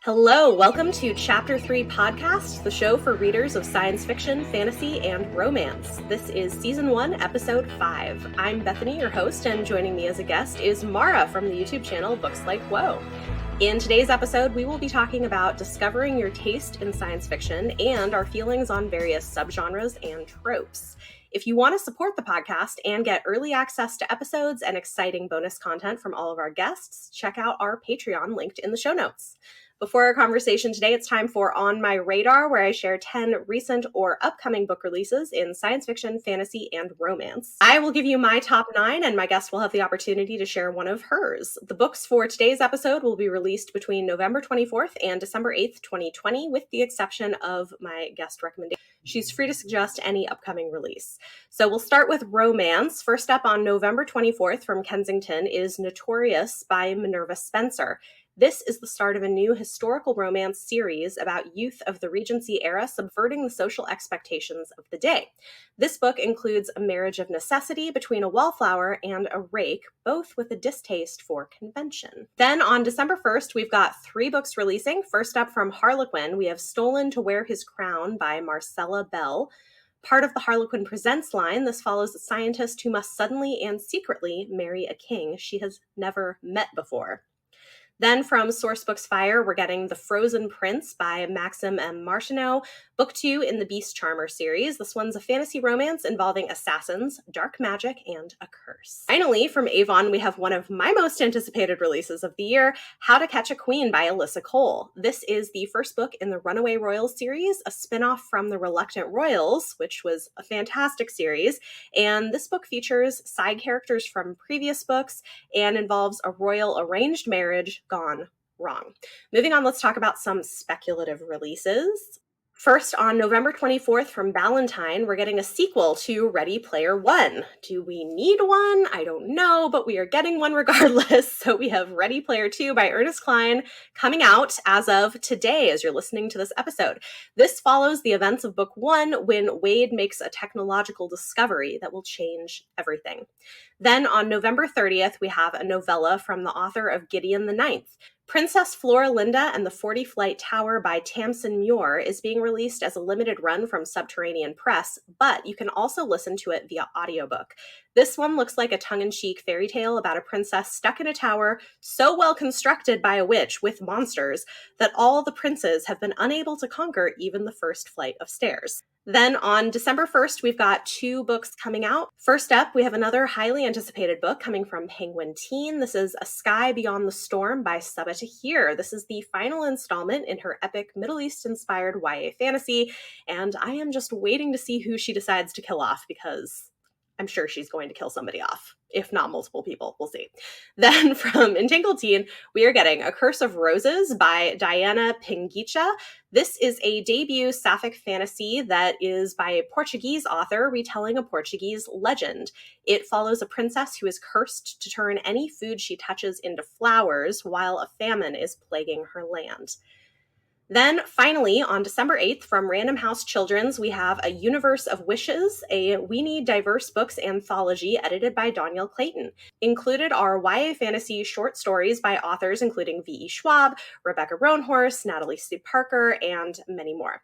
Hello, welcome to Chapter 3 Podcast, the show for readers of science fiction, fantasy, and romance. This is Season 1, Episode 5. I'm Bethany, your host, and joining me as a guest is Mara from the YouTube channel Books Like Whoa. In today's episode, we will be talking about discovering your taste in science fiction and our feelings on various subgenres and tropes. If you want to support the podcast and get early access to episodes and exciting bonus content from all of our guests, check out our Patreon linked in the show notes. Before our conversation today, it's time for On My Radar, where I share 10 recent or upcoming book releases in science fiction, fantasy, and romance. I will give you my top 9, and my guest will have the opportunity to share one of hers. The books for today's episode will be released between November 24th and December 8th, 2020, with the exception of my guest recommendation. She's free to suggest any upcoming release. So we'll start with romance. First up on November 24th from Kensington is Notorious by Minerva Spencer. This is the start of a new historical romance series about youth of the Regency era subverting the social expectations of the day. This book includes a marriage of necessity between a wallflower and a rake, both with a distaste for convention. Then on December 1st, we've got 3 books releasing. First up from Harlequin, we have Stolen to Wear His Crown by Marcella Bell. Part of the Harlequin Presents line, this follows a scientist who must suddenly and secretly marry a king she has never met before. Then from Sourcebooks Fire, we're getting The Frozen Prince by Maxim M. Martineau, book 2 in the Beast Charmer series. This one's a fantasy romance involving assassins, dark magic, and a curse. Finally, from Avon, we have one of my most anticipated releases of the year, How to Catch a Queen by Alyssa Cole. This is the first book in the Runaway Royals series, a spinoff from The Reluctant Royals, which was a fantastic series. And this book features side characters from previous books and involves a royal arranged marriage gone wrong. Moving on, let's talk about some speculative releases. First, on November 24th from Ballantine, we're getting a sequel to Ready Player One. Do we need one? I don't know, but we are getting one regardless. So we have Ready Player 2 by Ernest Cline coming out as of today as you're listening to this episode. This follows the events of book 1 when Wade makes a technological discovery that will change everything. Then on November 30th, we have a novella from the author of Gideon the Ninth. Princess Floralinda and the 40 Flight Tower by Tamsin Muir is being released as a limited run from Subterranean Press, but you can also listen to it via audiobook. This one looks like a tongue-in-cheek fairy tale about a princess stuck in a tower so well constructed by a witch with monsters that all the princes have been unable to conquer even the first flight of stairs. Then on December 1st, we've got 2 books coming out. First up, we have another highly anticipated book coming from Penguin Teen. This is A Sky Beyond the Storm by Sabaa Tahir. This is the final installment in her epic Middle East-inspired YA fantasy, and I am just waiting to see who she decides to kill off because I'm sure she's going to kill somebody off, if not multiple people. We'll see. Then from Entangled Teen, we are getting A Curse of Roses by Diana Pinguicha. This is a debut sapphic fantasy that is by a Portuguese author retelling a Portuguese legend. It follows a princess who is cursed to turn any food she touches into flowers while a famine is plaguing her land. Then finally, on December 8th, from Random House Children's, we have A Universe of Wishes, a We Need Diverse Books anthology edited by Danielle Clayton. Included are YA fantasy short stories by authors including V.E. Schwab, Rebecca Roanhorse, Natalie Sue Parker, and many more.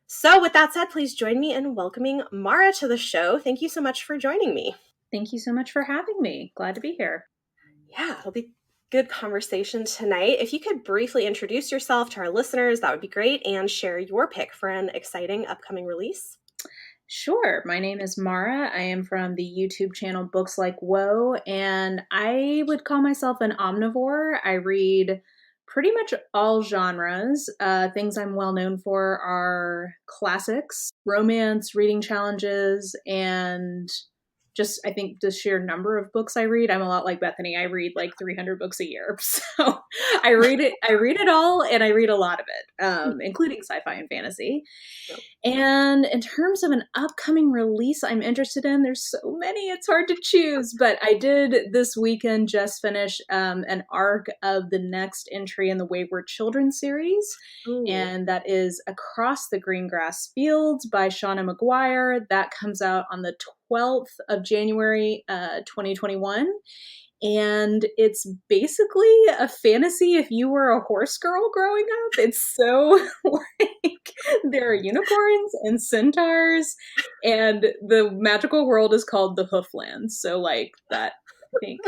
So with that said, please join me in welcoming Mara to the show. Thank you so much for joining me. Thank you so much for having me. Glad to be here. Yeah, it'll be good conversation tonight. If you could briefly introduce yourself to our listeners, that would be great, and share your pick for an exciting upcoming release. Sure. My name is Mara. I am from the YouTube channel Books Like Whoa, and I would call myself an omnivore. I read pretty much all genres. Things I'm well known for are classics, romance, reading challenges, and just, I think, the sheer number of books I read. I'm a lot like Bethany. I read like 300 books a year. So I read it all, and I read a lot of it, including sci-fi and fantasy. Yep. And in terms of an upcoming release I'm interested in, there's so many, it's hard to choose. But I did this weekend just finish an arc of the next entry in the Wayward Children series. Ooh. And that is Across the Greengrass Fields by Shauna McGuire. That comes out on the 12th of January, 2021. And it's basically a fantasy if you were a horse girl growing up. It's so like there are unicorns and centaurs, and the magical world is called the Hooflands. So like that, I think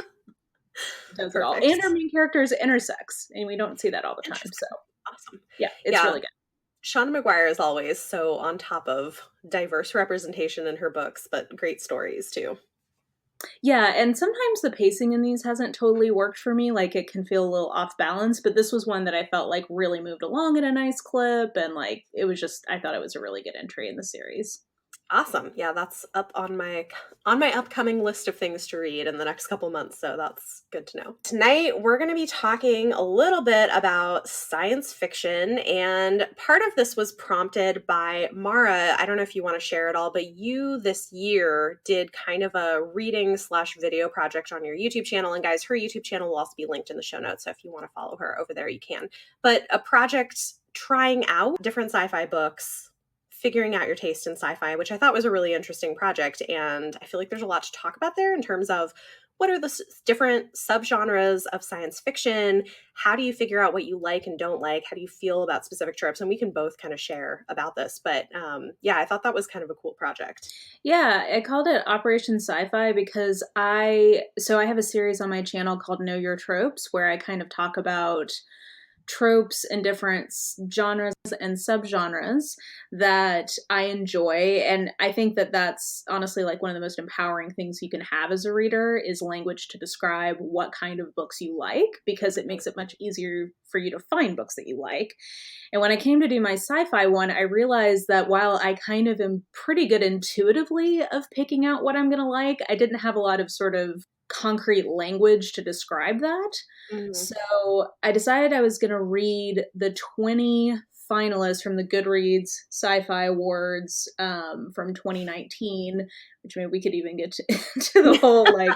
does it all. Perfect. And our main character is intersex, and we don't see that all the time. So Awesome. yeah, it's really good. Shauna McGuire is always so on top of diverse representation in her books, but great stories too. Yeah, and sometimes the pacing in these hasn't totally worked for me. Like it can feel a little off balance, but this was one that I felt like really moved along at a nice clip, and like it was just I thought it was a really good entry in the series. Awesome. Yeah, that's up on my upcoming list of things to read in the next couple months, so that's good to know. Tonight we're going to be talking a little bit about science fiction, and part of this was prompted by Mara. I don't know if you want to share it all, but you this year did kind of a reading / video project on your YouTube channel, and guys, her YouTube channel will also be linked in the show notes, so if you want to follow her over there, you can. But a project trying out different sci-fi books, figuring out your taste in sci-fi, which I thought was a really interesting project. And I feel like there's a lot to talk about there in terms of what are the different subgenres of science fiction? How do you figure out what you like and don't like? How do you feel about specific tropes? And we can both kind of share about this. But yeah, I thought that was kind of a cool project. Yeah, I called it Operation Sci-Fi because I have a series on my channel called Know Your Tropes where I kind of talk about tropes and different genres and subgenres that I enjoy. And I think that that's honestly like one of the most empowering things you can have as a reader is language to describe what kind of books you like, because it makes it much easier for you to find books that you like. And when I came to do my sci-fi one, I realized that while I kind of am pretty good intuitively of picking out what I'm going to like, I didn't have a lot of sort of concrete language to describe that. Mm-hmm. So I decided I was going to read the 20 finalists from the Goodreads Sci-Fi Awards from 2019, which maybe we could even get to the whole, like,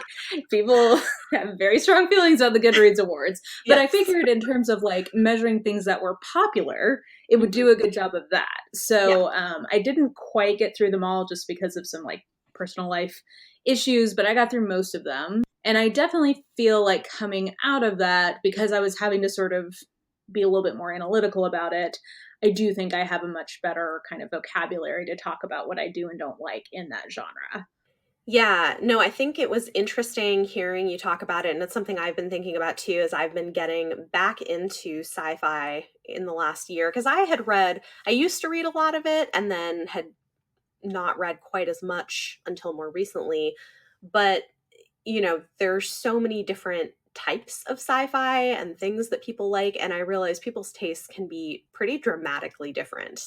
people have very strong feelings on the Goodreads Awards. But yes. I figured in terms of, like, measuring things that were popular, it would do a good job of that. So I didn't quite get through them all just because of some, like, personal life issues, but I got through most of them. And I definitely feel like coming out of that, because I was having to sort of be a little bit more analytical about it, I do think I have a much better kind of vocabulary to talk about what I do and don't like in that genre. Yeah, no, I think it was interesting hearing you talk about it. And it's something I've been thinking about too, as I've been getting back into sci-fi in the last year. Because I used to read a lot of it and then had not read quite as much until more recently. But you know, there's so many different types of sci-fi and things that people like, and I realize people's tastes can be pretty dramatically different.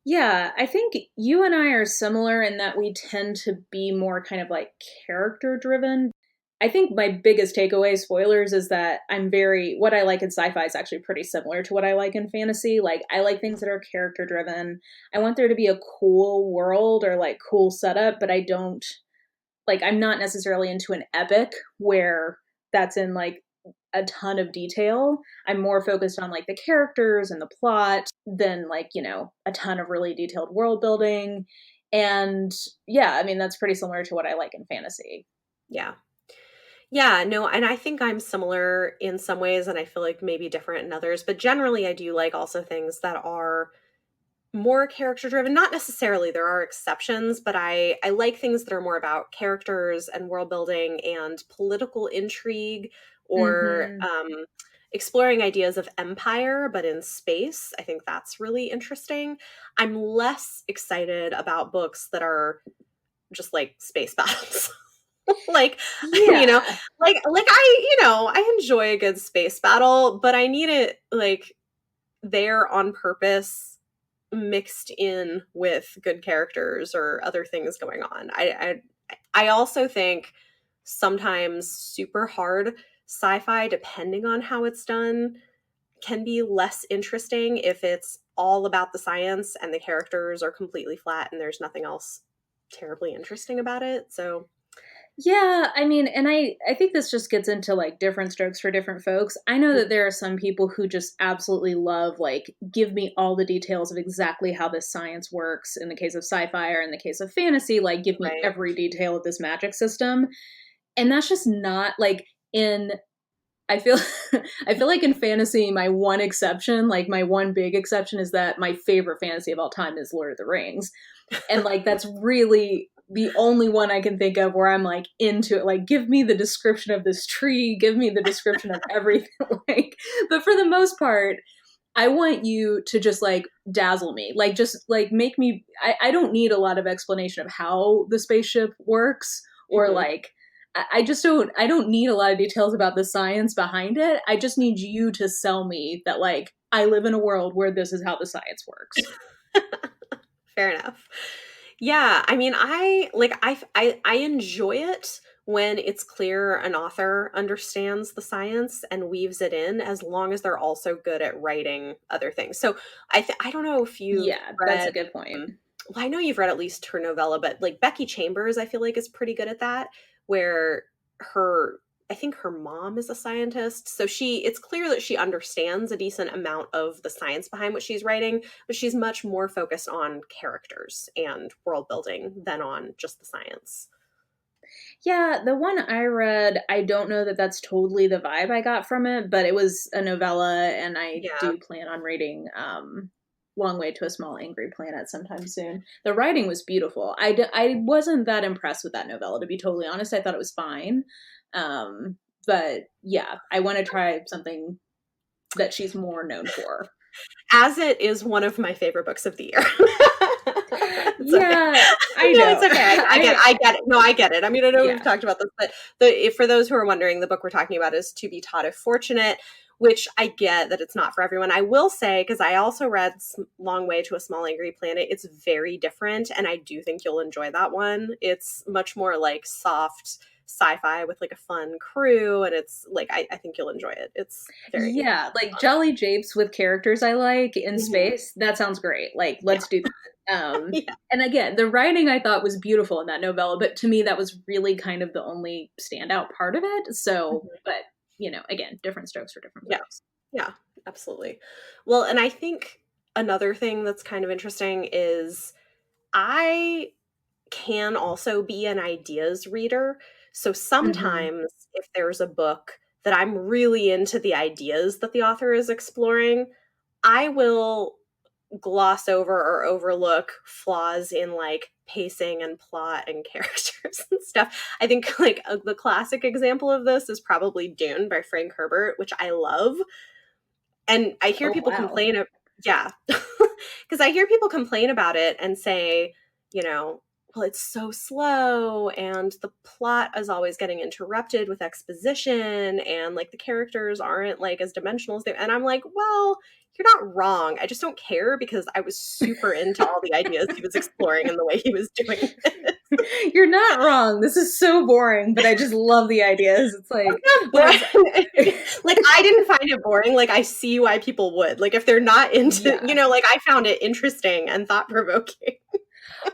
Yeah, I think you and I are similar in that we tend to be more kind of like character driven. I think my biggest takeaway, spoilers, is that what I like in sci-fi is actually pretty similar to what I like in fantasy. Like, I like things that are character driven. I want there to be a cool world or like cool setup, but I'm not necessarily into an epic where that's in like a ton of detail. I'm more focused on like the characters and the plot than like, a ton of really detailed world building. And yeah, I mean, that's pretty similar to what I like in fantasy. Yeah. Yeah, no, and I think I'm similar in some ways, and I feel like maybe different in others, but generally I do like also things that are more character driven. Not necessarily, there are exceptions, but I like things that are more about characters and world building and political intrigue, or exploring ideas of empire but in space. I think that's really interesting. I'm less excited about books that are just like space battles. Like, I enjoy a good space battle, but I need it like there on purpose, mixed in with good characters or other things going on. I also think sometimes super hard sci-fi, depending on how it's done, can be less interesting if it's all about the science and the characters are completely flat and there's nothing else terribly interesting about it. So yeah, I mean, and I think this just gets into like different strokes for different folks. I know that there are some people who just absolutely love, like, give me all the details of exactly how this science works in the case of sci-fi, or in the case of fantasy, like, give me every detail of this magic system. And that's just not, like, in I feel I feel like in fantasy, my one exception, like my one big exception, is that my favorite fantasy of all time is Lord of the Rings. And like that's really the only one I can think of where I'm like into it. Like, give me the description of this tree, give me the description of everything. Like, but for the most part, I want you to just like dazzle me. Like, just like make me I don't need a lot of explanation of how the spaceship works or Mhm. like I just I don't need a lot of details about the science behind it. I just need you to sell me that like I live in a world where this is how the science works. Fair enough. Yeah, I mean, I enjoy it when it's clear an author understands the science and weaves it in, as long as they're also good at writing other things. So I don't know if you've Yeah, that's a read. good point. Well, I know you've read at least her novella, but like Becky Chambers, I feel like is pretty good at that, where her I think her mom is a scientist. So it's clear that she understands a decent amount of the science behind what she's writing, but she's much more focused on characters and world building than on just the science. Yeah, the one I read, I don't know that that's totally the vibe I got from it, but it was a novella, and I Yeah. do plan on reading Long Way to a Small Angry Planet sometime soon. The writing was beautiful. I wasn't that impressed with that novella, to be totally honest. I thought it was fine. Um, but yeah, I want to try something that she's more known for. As it is one of my favorite books of the year. It's okay. Yeah, I No, it's know. okay. I get it. No, I get it. I mean, I know we've Yeah. talked about this, but for those who are wondering, the book we're talking about is To Be Taught If Fortunate, which I get that it's not for everyone. I will say, because I also read Long Way to a Small Angry Planet, it's very different, and I do think you'll enjoy that one. It's much more like soft sci-fi with like a fun crew, and it's like I think you'll enjoy it. It's very Yeah, like Jolly Japes with characters I like in Mhm. space. That sounds great. Like, Yeah. let's do that. Yeah. And again, the writing I thought was beautiful in that novella, but to me, that was really kind of the only standout part of it. So, Mhm. but again, different strokes for different Yeah. folks. Yeah, absolutely. Well, and I think another thing that's kind of interesting is I can also be an ideas reader. So Hmm. sometimes if there's a book that I'm really into the ideas that the author is exploring, I will gloss over or overlook flaws in like pacing and plot and characters and stuff. I think like the classic example of this is probably Dune by Frank Herbert, which I love. And I hear Oh, people wow. complain yeah. Because I hear people complain about it and say, you know, well, it's so slow and the plot is always getting interrupted with exposition and like the characters aren't like as dimensional as they and I'm like, well, you're not wrong. I just don't care because I was super into all the ideas he was exploring and the way he was doing it. You're not wrong. This is so boring, but I just love the ideas. It's like, It's whereas, not boring. Like I didn't find it boring. Like I see why people would. Like if they're not into, yeah. like I found it interesting and thought provoking.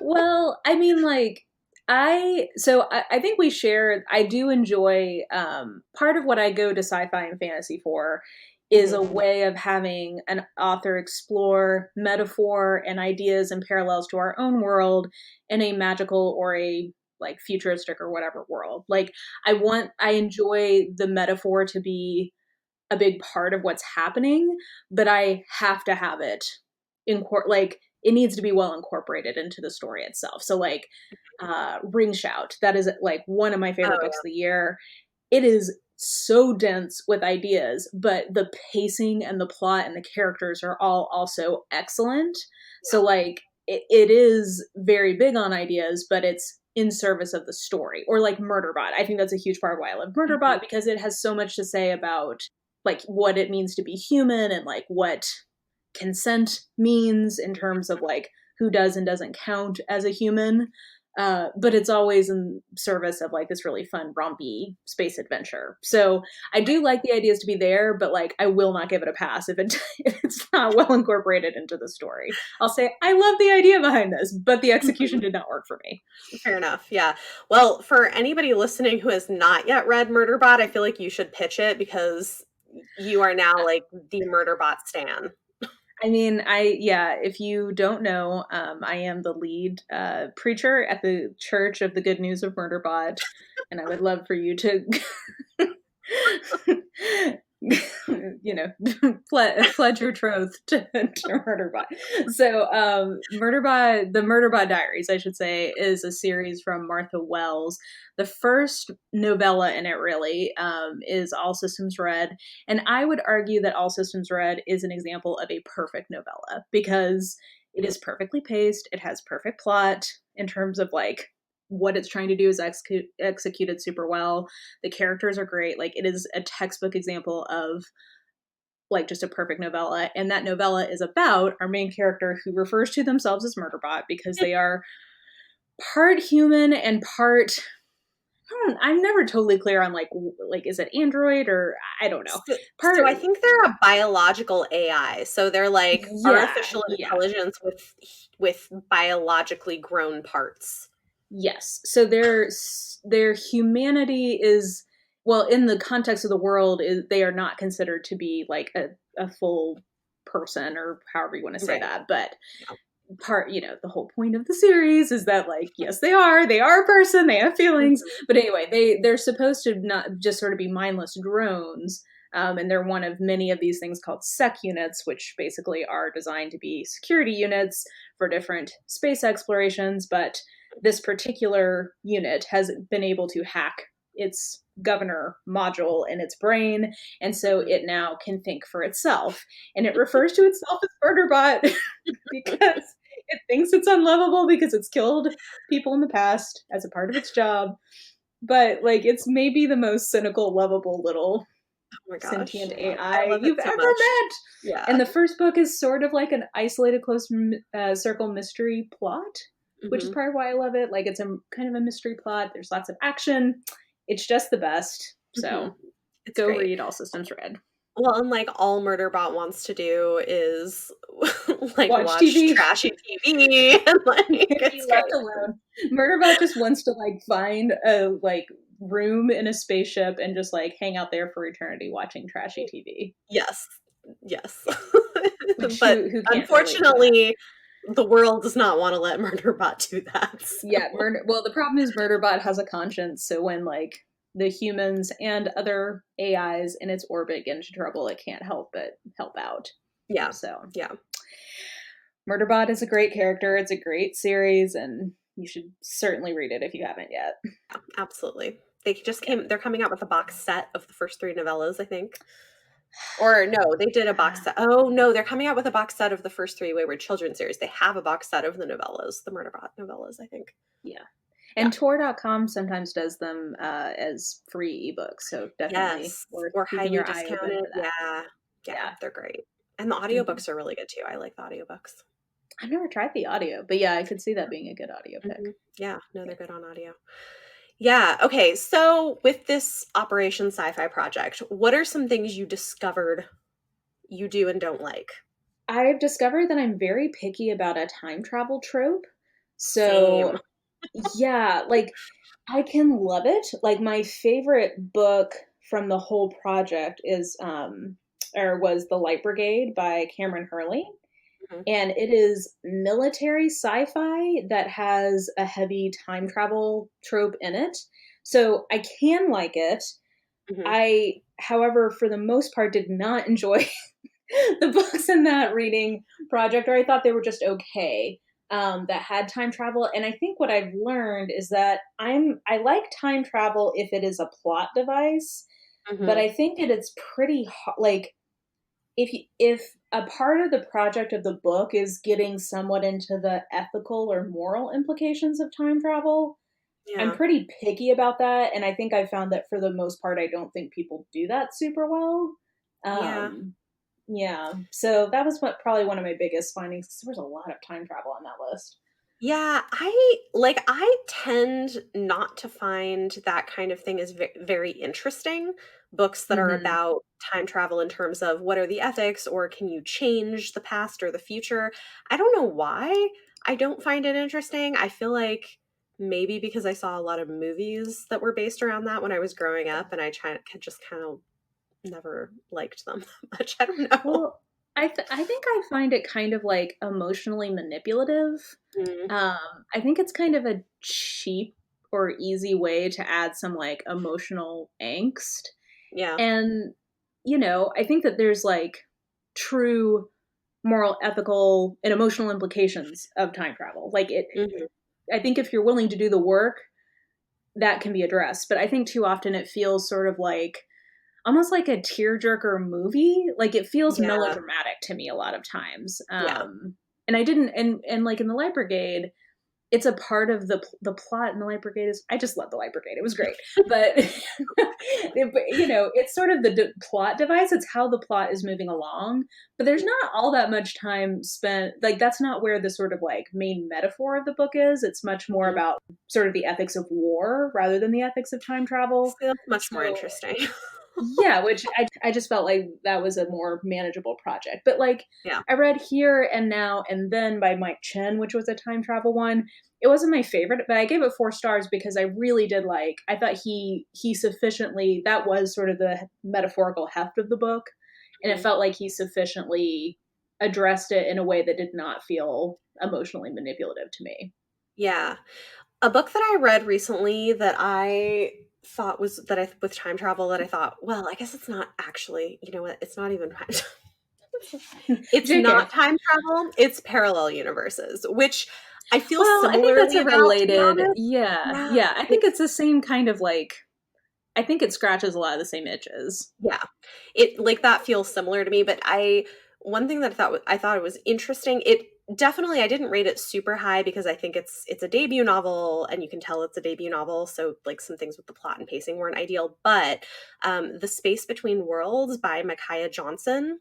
Well, I mean, like, I think we share, I do enjoy, part of what I go to sci-fi and fantasy for is a Mhm. way of having an author explore metaphor and ideas and parallels to our own world in a magical or a like futuristic or whatever world. Like, I enjoy the metaphor to be a big part of what's happening, but I have to have it like it needs to be well incorporated into the story itself. So like Ring Shout, that is like one of my favorite books Oh of the year. It is so dense with ideas, but the pacing and the plot and the characters are all also excellent. So yeah. like it is very big on ideas, but it's in service of the story. Or like Murderbot. I think that's a huge part of why I love Mhm. Murderbot, because it has so much to say about like what it means to be human and like what consent means in terms of like who does and doesn't count as a human. But it's always in service of like this really fun, rompy space adventure. So I do like the ideas to be there, but like I will not give it a pass if if it's not well incorporated into the story. I'll say I love the idea behind this, but the execution Mhm. did not work for me. Fair enough. Yeah. Well, for anybody listening who has not yet read Murderbot, I feel like you should pitch it because you are now like the Murderbot stan. I mean, if you don't know, I am the lead preacher at the Church of the Good News of Murderbot, and I would love for you to You know, pledge your troth to Murderbot. So, the Murderbot Diaries, I should say, is a series from Martha Wells. The first novella in it, really, is All Systems Red, and I would argue that All Systems Red is an example of a perfect novella because it is perfectly paced. It has perfect plot in terms of like what it's trying to do is executed super well. The characters are great. Like it is a textbook example of like just a perfect novella. And that novella is about our main character who refers to themselves as Murderbot because they are part human and part I'm never totally clear on like is it android or I don't know. So I think they're a biological AI. So they're like artificial intelligence with biologically grown parts. Yes. So their humanity is well in the context of the world is they are not considered to be like a full person or however you want to say that, but part the whole point of the series is that like yes they are a person, they have feelings, but anyway they're supposed to not just sort of be mindless drones, and they're one of many of these things called sec units, which basically are designed to be security units for different space explorations, but this particular unit has been able to hack its governor module in its brain, and so it now can think for itself, and it refers to itself as Murderbot because it thinks it's unlovable because it's killed people in the past as a part of its job. But like it's maybe the most cynical, lovable little sentient AI you've ever met. Yeah. And the first book is sort of like an isolated close circle mystery plot, which is part of why I love it. Like it's a kind of a mystery plot. There's lots of action. It's just the best. So go read All Systems Red. Well, and like all Murderbot wants to do is like watch TV. Trashy TV and like be left alone. Murderbot just wants to like find a like room in a spaceship and just like hang out there for eternity watching trashy TV. Yes. But who unfortunately the world does not want to let Murderbot do that. So. Yeah, well the problem is Murderbot has a conscience, so when like the humans and other AIs in its orbit get into trouble, it can't help but help out. Yeah. So yeah. Murderbot is a great character. It's a great series, and you should certainly read it if you haven't yet. Yeah, absolutely. They just they're coming out with a box set of the first 3 novellas, I think. Or no, they did a box set. Oh no, they're coming out with a box set of the first 3 Wayward Children series. They have a box set of the novellas, the Murderbot novellas, I think. Yeah. And Tor.com sometimes does them as free ebooks, so definitely or highly discounted. Yeah, they're great. And the audiobooks are really good too. I like the audiobooks. I've never tried the audio, but yeah, I could see that being a good audio pick. Yeah, no, they're good on audio. Yeah, okay. So with this Operation Sci-Fi project, what are some things you discovered you do and don't like? I've discovered that I'm very picky about a time travel trope. So yeah, like I can love it. Like my favorite book from the whole project is was The Light Brigade by Cameron Hurley. And it is military sci-fi that has a heavy time travel trope in it. So I can like it. I, however, for the most part, did not enjoy the books in that reading project, or I thought they were just okay, that had time travel. And I think what I've learned is that I like time travel if it is a plot device, but I think it's pretty like if a part of the project of the book is getting somewhat into the ethical or moral implications of time travel, I'm pretty picky about that. And I think I found that for the most part, I don't think people do that super well. Yeah. So that was probably one of my biggest findings. There was a lot of time travel on that list. Yeah, I tend not to find that kind of thing is very interesting. Books that are about time travel in terms of what are the ethics or can you change the past or the future. I don't know why I don't find it interesting. I feel like maybe because I saw a lot of movies that were based around that when I was growing up and I just kind of never liked them much. I don't know. Well, I think I find it kind of like emotionally manipulative. I think it's kind of a cheap or easy way to add some like emotional angst. Yeah. And, you know, I think that there's like true moral, ethical, and emotional implications of time travel. Like Hmm. I think if you're willing to do the work, that can be addressed. But I think too often it feels sort of like almost like a tearjerker movie. Like it feels Yeah. melodramatic to me a lot of times. Yeah. And I didn't, and like in the Light Brigade, it's a part of the plot in the Light Brigade is I just love the Light Brigade. It was great, but you know, it's sort of the plot device. It's how the plot is moving along, but there's not all that much time spent. Like that's not where the sort of like main metaphor of the book is. It's much more Mhm. about sort of the ethics of war rather than the ethics of time travel. So that's much more So interesting. yeah, which I just felt like that was a more manageable project. But like Yeah. I read Here and Now and Then by Mike Chen, which was a time travel one. It wasn't my favorite, but I gave it 4 stars because I really did like I thought he sufficiently that was sort of the metaphorical heft of the book. And it Mhm. felt like he sufficiently addressed it in a way that did not feel emotionally manipulative to me. Yeah. A book that I read recently that I thought was that I with time travel that I thought, well, I guess it's not actually, you know what? It's not even it's JK. not time travel, it's parallel universes, which I feel Well, I think that's similarly a about, to be related, honest. yeah, Yeah. yeah. I think It's it's the same kind of like I think it scratches a lot of the same itches. yeah. It like that feels similar to me, but I one thing that I thought it was interesting, it definitely I didn't rate it super high because I think it's a debut novel and you can tell it's a debut novel, so like some things with the plot and pacing weren't ideal, but The Space Between Worlds by Micaiah Johnson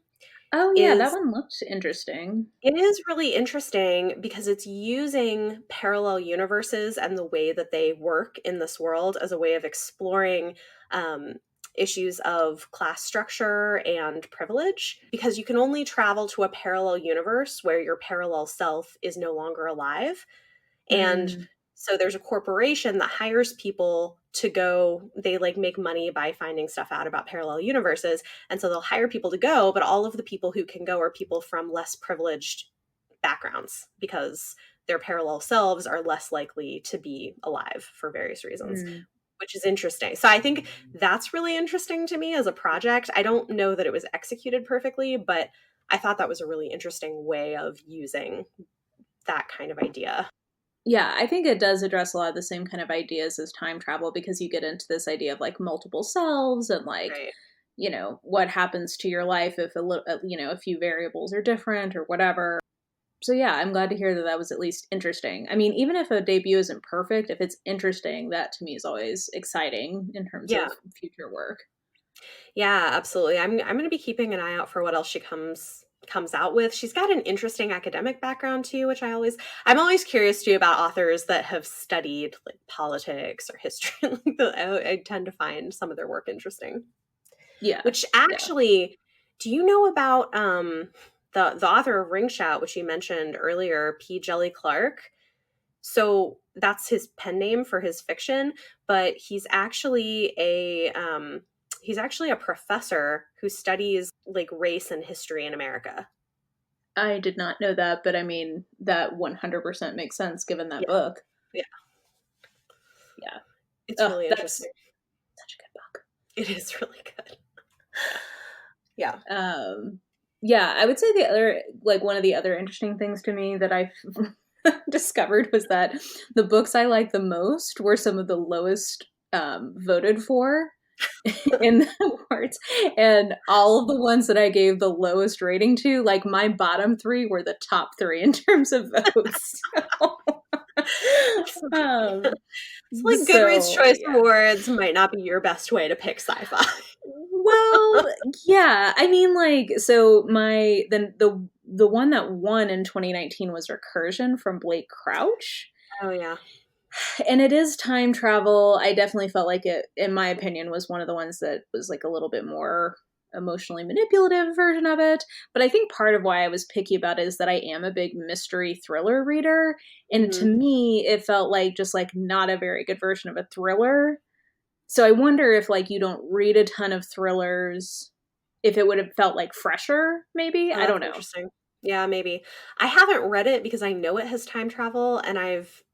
Oh yeah, that is one looked interesting. it is really interesting because it's using parallel universes and the way that they work in this world as a way of exploring um, issues of class structure and privilege. Because you can only travel to a parallel universe where your parallel self is no longer alive. And Mm, so there's a corporation that hires people to go, they like make money by finding stuff out about parallel universes. And so they'll hire people to go, but all of the people who can go are people from less privileged backgrounds because their parallel selves are less likely to be alive for various reasons, mm. which is interesting. So I think that's really interesting to me as a project. I don't know that it was executed perfectly, but I thought that was a really interesting way of using that kind of idea. Yeah, I think it does address a lot of the same kind of ideas as time travel because you get into this idea of like multiple selves and like, Right. you know, what happens to your life if a little, you know, a few variables are different or whatever. So yeah, I'm glad to hear that that was at least interesting. I mean, even if a debut isn't perfect, if it's interesting, that to me is always exciting in terms Yeah. of future work. Yeah, absolutely. I'm going to be keeping an eye out for what else she comes out with. She's got an interesting academic background too, which I'm always curious too about authors that have studied like politics or history. Like I tend to find some of their work interesting. Yeah, Which yeah. actually, do you know about the author of Ring Shout, which you mentioned earlier, P. Jelly Clark? So that's his pen name for his fiction, but he's actually a professor who studies like race and history in America. I did not know that, but I mean, that 100% makes sense given that Yeah, book. yeah, Yeah. it's Oh, really that's interesting. such a good book. It is really good. Yeah. Yeah. Yeah, I would say the other, like, one of the other interesting things to me that I discovered was that the books I liked the most were some of the lowest voted for in the awards. And all of the ones that I gave the lowest rating to, like, my bottom three were the top three in terms of votes. That's so funny. um, It's like Goodreads so, Choice yeah. Awards might not be your best way to pick sci-fi. Well, yeah. I mean, like, so the one that won in 2019 was Recursion from Blake Crouch, Oh yeah. and it is time travel. I definitely felt like it, in my opinion, was one of the ones that was like a little bit more emotionally manipulative version of it. But I think part of why I was picky about it is that I am a big mystery thriller reader, and to Hmm. me, it felt like just like not a very good version of a thriller. So I wonder if like you don't read a ton of thrillers, if it would have felt like fresher, maybe. Oh, I don't that's know. interesting. Yeah, maybe. I haven't read it because I know it has time travel and I've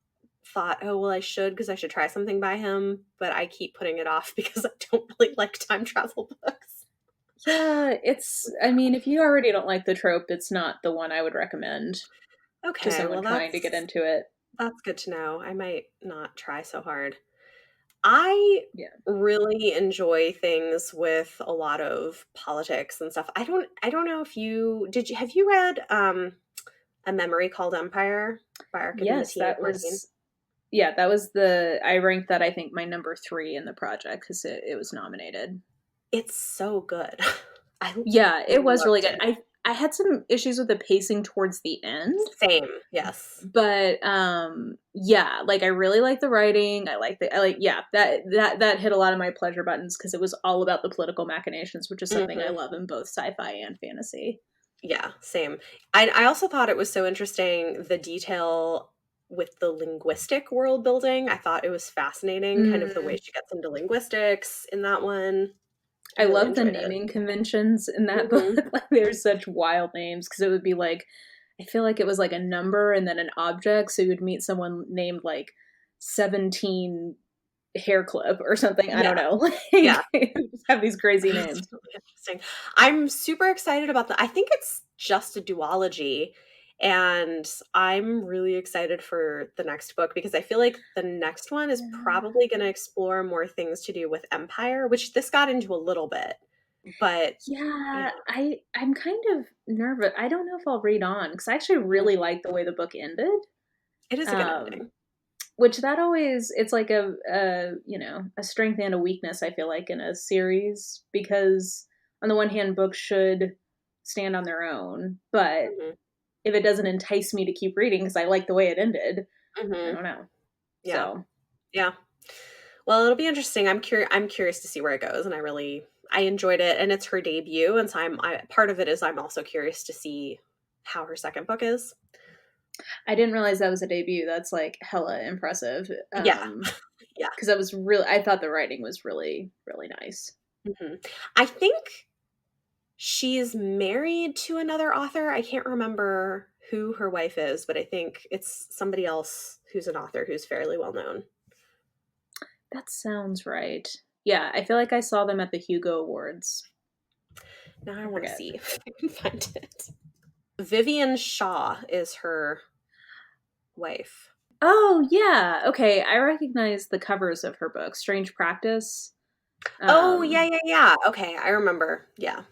thought, oh, well, I should because I should try something by him, but I keep putting it off because I don't really like time travel books. Yeah, I mean, if you already don't like the trope, it's not the one I would recommend to Okay, someone well, trying to get into it. that's good to know. I might not try so hard. I Yeah. really enjoy things with a lot of politics and stuff. I don't know if have you read A Memory Called Empire by Arkadim Yes, Mateen Marine? that was I ranked that, I think, my number 3 in the project because it was nominated. It's so good. I Yeah, it was really loved good. it. I had some issues with the pacing towards the end, Same, yes. but yeah, like I really like the writing. Yeah, that hit a lot of my pleasure buttons because it was all about the political machinations, which is something I Hmm. love in both sci-fi and fantasy. Yeah, same. I also thought it was so interesting, the detail with the linguistic world building. I thought it was fascinating, kind of the way Mm. she gets into linguistics in that one. I I really love the enjoyed it. naming conventions in that book. Hmm. Like, there's such wild names because it would be like, I feel like it was like a number and then an object. So you would meet someone named like 17 hair clip or something. I don't Yeah, know. yeah. Like, just have these crazy It's names. really interesting. I'm super excited about I think it's just a duology, and I'm really excited for the next book because I feel like the next one is probably going to explore more things to do with Empire, which this got into a little bit, but Yeah, yeah, I'm kind of nervous. I don't know if I'll read on because I actually really mhm. like the way the book ended. It is a good Um, ending. which that always it's like a strength and a weakness, I feel like, in a series, because on the one hand books should stand on their own, but Hmm. if it doesn't entice me to keep reading because I like the way it ended, I Hmm. don't know. Yeah, So yeah. Well, it'll be interesting. I'm curious to see where it goes, and I enjoyed it, and it's her debut, and so part of it is I'm also curious to see how her second book is. I didn't realize that was a debut. That's like hella impressive. Yeah, yeah. Because that was really, I thought the writing was really really nice. Hmm. I think she's married to another author. I can't remember who her wife is, but I think it's somebody else who's an author who's fairly well known. That sounds right. Yeah, I feel like I saw them at the Hugo Awards. Now I I want to forget. see if I can find it. Vivian Shaw is her wife. Oh, yeah. Okay, I recognize the covers of her book, Strange Practice. Oh, yeah, Um, yeah, yeah. Okay, I remember. Yeah.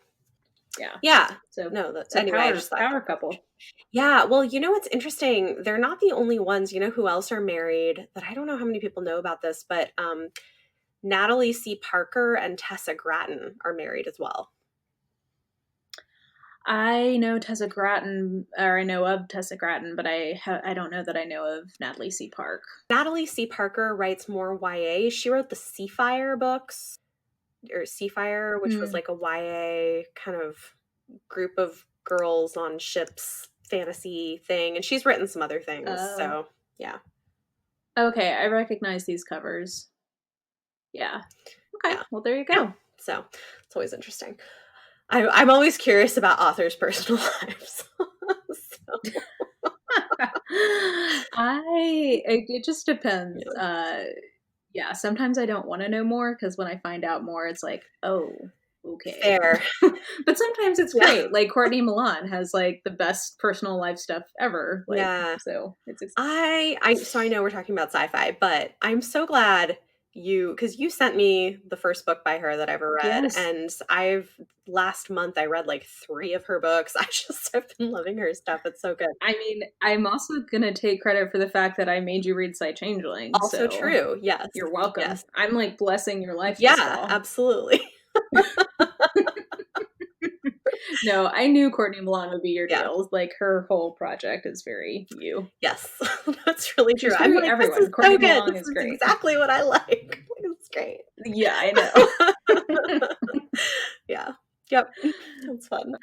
yeah. Yeah. So No, it's a anyway, I just thought. power couple. Yeah, well, you know what's interesting? They're not the only ones. You know who else are married that I don't know how many people know about this, but Natalie C. Parker and Tessa Gratton are married as well. I know Tessa Gratton, or I know of Tessa Gratton, but I don't know that I know of Natalie C. Park. Natalie C. Parker writes more YA. She wrote the Seafire books, or Seafire, which was Hmm. like a YA kind of group of girls on ships fantasy thing, and she's written some other things. Oh. So, yeah. Okay, I recognize these covers. Yeah. Okay, Yeah. well, there you Yeah. go. So, it's always interesting. I'm always curious about authors' personal lives. So, It just depends. yeah. Yeah, sometimes I don't want to know more because when I find out more, it's like, oh, okay. Fair. But sometimes it's Yeah. great. Like Courtney Milan has like the best personal life stuff ever. Like, Yeah. so it's So I know we're talking about sci-fi, but I'm so glad because you sent me the first book by her that I ever read, yes. and last month I read like 3 of her books. I've been loving her stuff. It's so good. I mean, I'm also gonna take credit for the fact that I made you read Sight Changeling, Also so true. Yes. you're welcome. Yes. I'm like blessing your life this Yeah, fall. absolutely. No, I knew Courtney Milan would be your Yeah. deal. Like her whole project is very you. Yes. That's really true. She's I'm very like, this is everyone. so Courtney good. Milan This is is great. exactly what I like. It's great. Yeah, I know. Yeah. Yep. That's fun.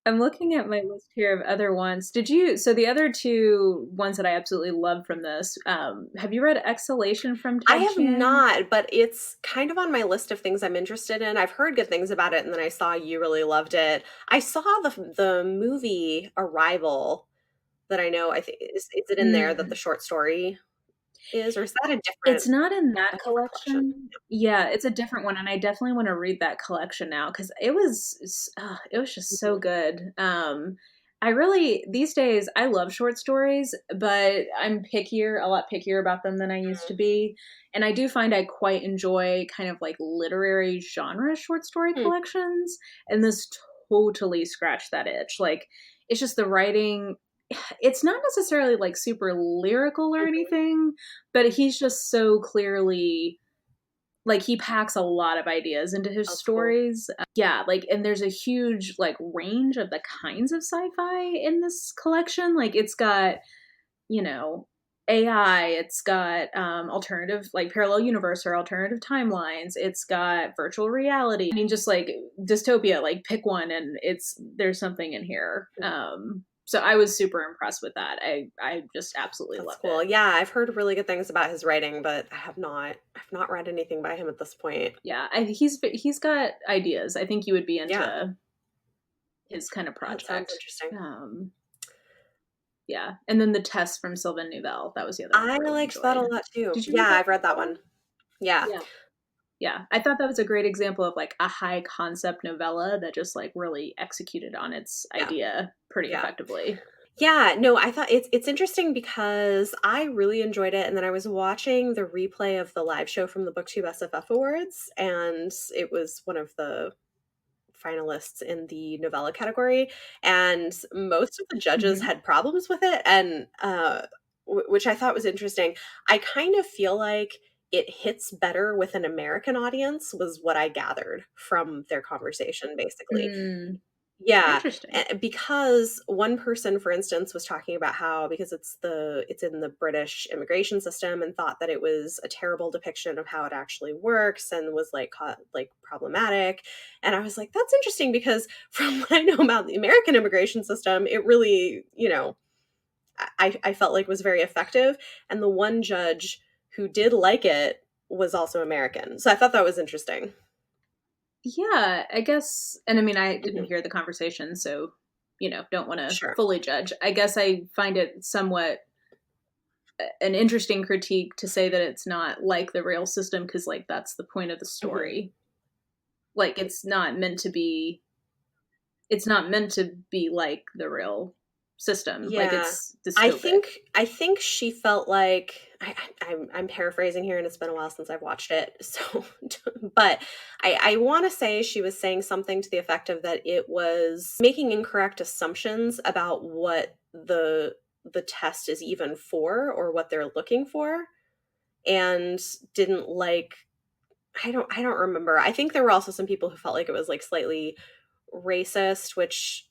I'm looking at my list here of other ones. So the other two ones that I absolutely love from this, have you read Exhalation from I Ted have Chiang? not, but it's kind of on my list of things I'm interested in. I've heard good things about it, and then I saw you really loved it. I saw the movie Arrival that I know. I think is it in there that the Mm. short story? is, or is that a It's not in that different collection? collection. Yeah, it's a different one, and I definitely wanna read that collection now because it was just so Mhm. good. I really these days, I love short stories, but I'm a lot pickier about them than I used to be, and I do find I quite enjoy kind of, like, literary genre short story Hmm. collections, and this totally scratched that itch. Like, it's just the writing it's not necessarily, like, super lyrical or Mhm. anything, but he's just so clearly like, he packs a lot of ideas into his That's cool. stories. Yeah, like, and there's a huge, like, range of the kinds of sci-fi in this collection. Like, it's got, you know, AI, it's got, alternative like, parallel universe or alternative timelines, it's got virtual reality. I mean, just, like, dystopia, like, pick one and there's something in here. So I was super impressed with that. I just absolutely That's loved cool. it. Yeah, I've heard really good things about his writing, but I've not read anything by him at this point. Yeah, he's got ideas. I think you would be Yeah, into his kind of that sounds project. interesting. Yeah, and then The Test from Sylvain Neuvel, that was the other one I I really liked that a enjoyed. lot too. Did you Yeah, read that I've read that one? one. Yeah, Yeah. Yeah, I thought that was a great example of, like, a high concept novella that just, like, really executed on its yeah, idea pretty yeah. effectively. Yeah, no, I thought it's interesting because I really enjoyed it, and then I was watching the replay of the live show from the BookTube SFF Awards, and it was one of the finalists in the novella category, and most of the judges Mhm. had problems with it, and which I thought was interesting. I kind of feel like it hits better with an American audience, was what I gathered from their conversation, basically. Mm, Yeah, interesting. because one person, for instance, was talking about how because it's in the British immigration system and thought that it was a terrible depiction of how it actually works and was like problematic. And I was like, that's interesting because from what I know about the American immigration system, it really, I felt like was very effective. And the one judge who did like it was also American. So I thought that was interesting. Yeah, I guess and I mean, I didn't Mhm. hear the conversation, so, don't wanna Sure. fully judge. I guess I find it somewhat an interesting critique to say that it's not like the real system because like that's the point of the Mhm. story. Like it's not meant to be like the real system. Like Yeah. it's I dystopic. think I think she felt like I'm paraphrasing here, and it's been a while since I've watched it. So, but I want to say she was saying something to the effect of that it was making incorrect assumptions about what the test is even for or what they're looking for, and didn't like. I don't remember. I think there were also some people who felt like it was like slightly racist, which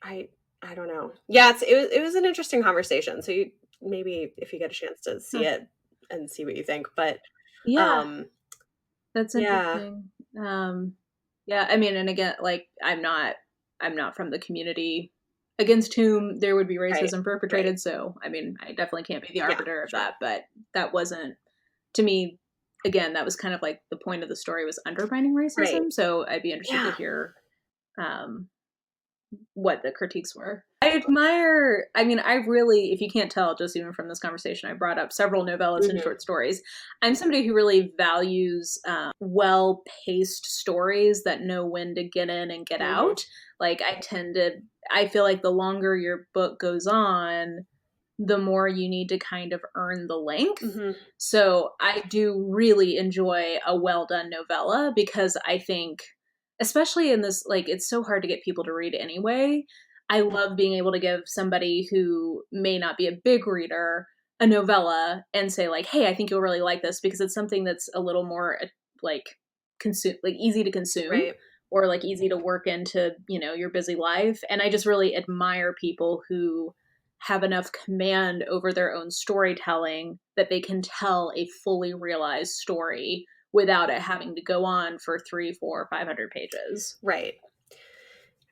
I I don't know. Yeah, it was an interesting conversation. So you maybe if you get a chance to see Huh. it and see what you think. But Yeah, um that's yeah, interesting. Yeah, I mean, and again, like I'm not from the community against whom there would be right. racism Right. perpetrated. So I mean, I definitely can't be the Yeah, arbiter of sure. that. But that wasn't to me. Again, that was kind of like the point of the story was undermining Right. racism. So I'd be interested to Yeah. hear um, what the critiques were. I admire, I mean, I really, if you can't tell, just even from this conversation, I brought up several novellas and Mhm. short stories. I'm somebody who really values well paced stories that know when to get in and get Mhm. out. Like, I feel like the longer your book goes on, the more you need to kind of earn the length. Mhm. So I do really enjoy a well done novella because I think, especially in this, like, it's so hard to get people to read anyway. I love being able to give somebody who may not be a big reader a novella and say, like, hey, I think you'll really like this because it's something that's a little more like like easy to consume Right. or like easy to work into, your busy life. And I just really admire people who have enough command over their own storytelling that they can tell a fully realized story without it having to go on for 3, 4, 500 pages. Right.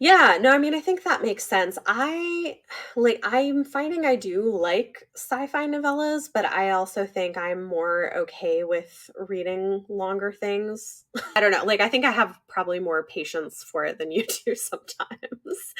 Yeah, no, I mean, I think that makes sense. I'm finding I do like sci-fi novellas, but I also think I'm more okay with reading longer things. I don't know. Like, I think I have probably more patience for it than you do sometimes,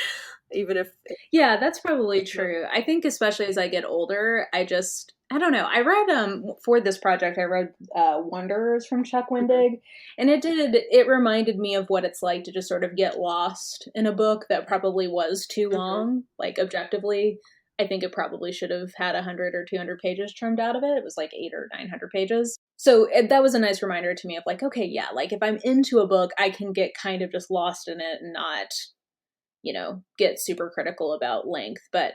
even if it's Yeah, that's probably long. true. I think especially as I get older, I just I don't know. I read for this project, I read Wanderers from Chuck Wendig, and it reminded me of what it's like to just sort of get lost in a book that probably was too Mm-hmm. long, like objectively. I think it probably should have had 100 or 200 pages trimmed out of it. It was like 8 or 900 pages. So that was a nice reminder to me of like, okay, yeah, like if I'm into a book, I can get kind of just lost in it and not, get super critical about length. But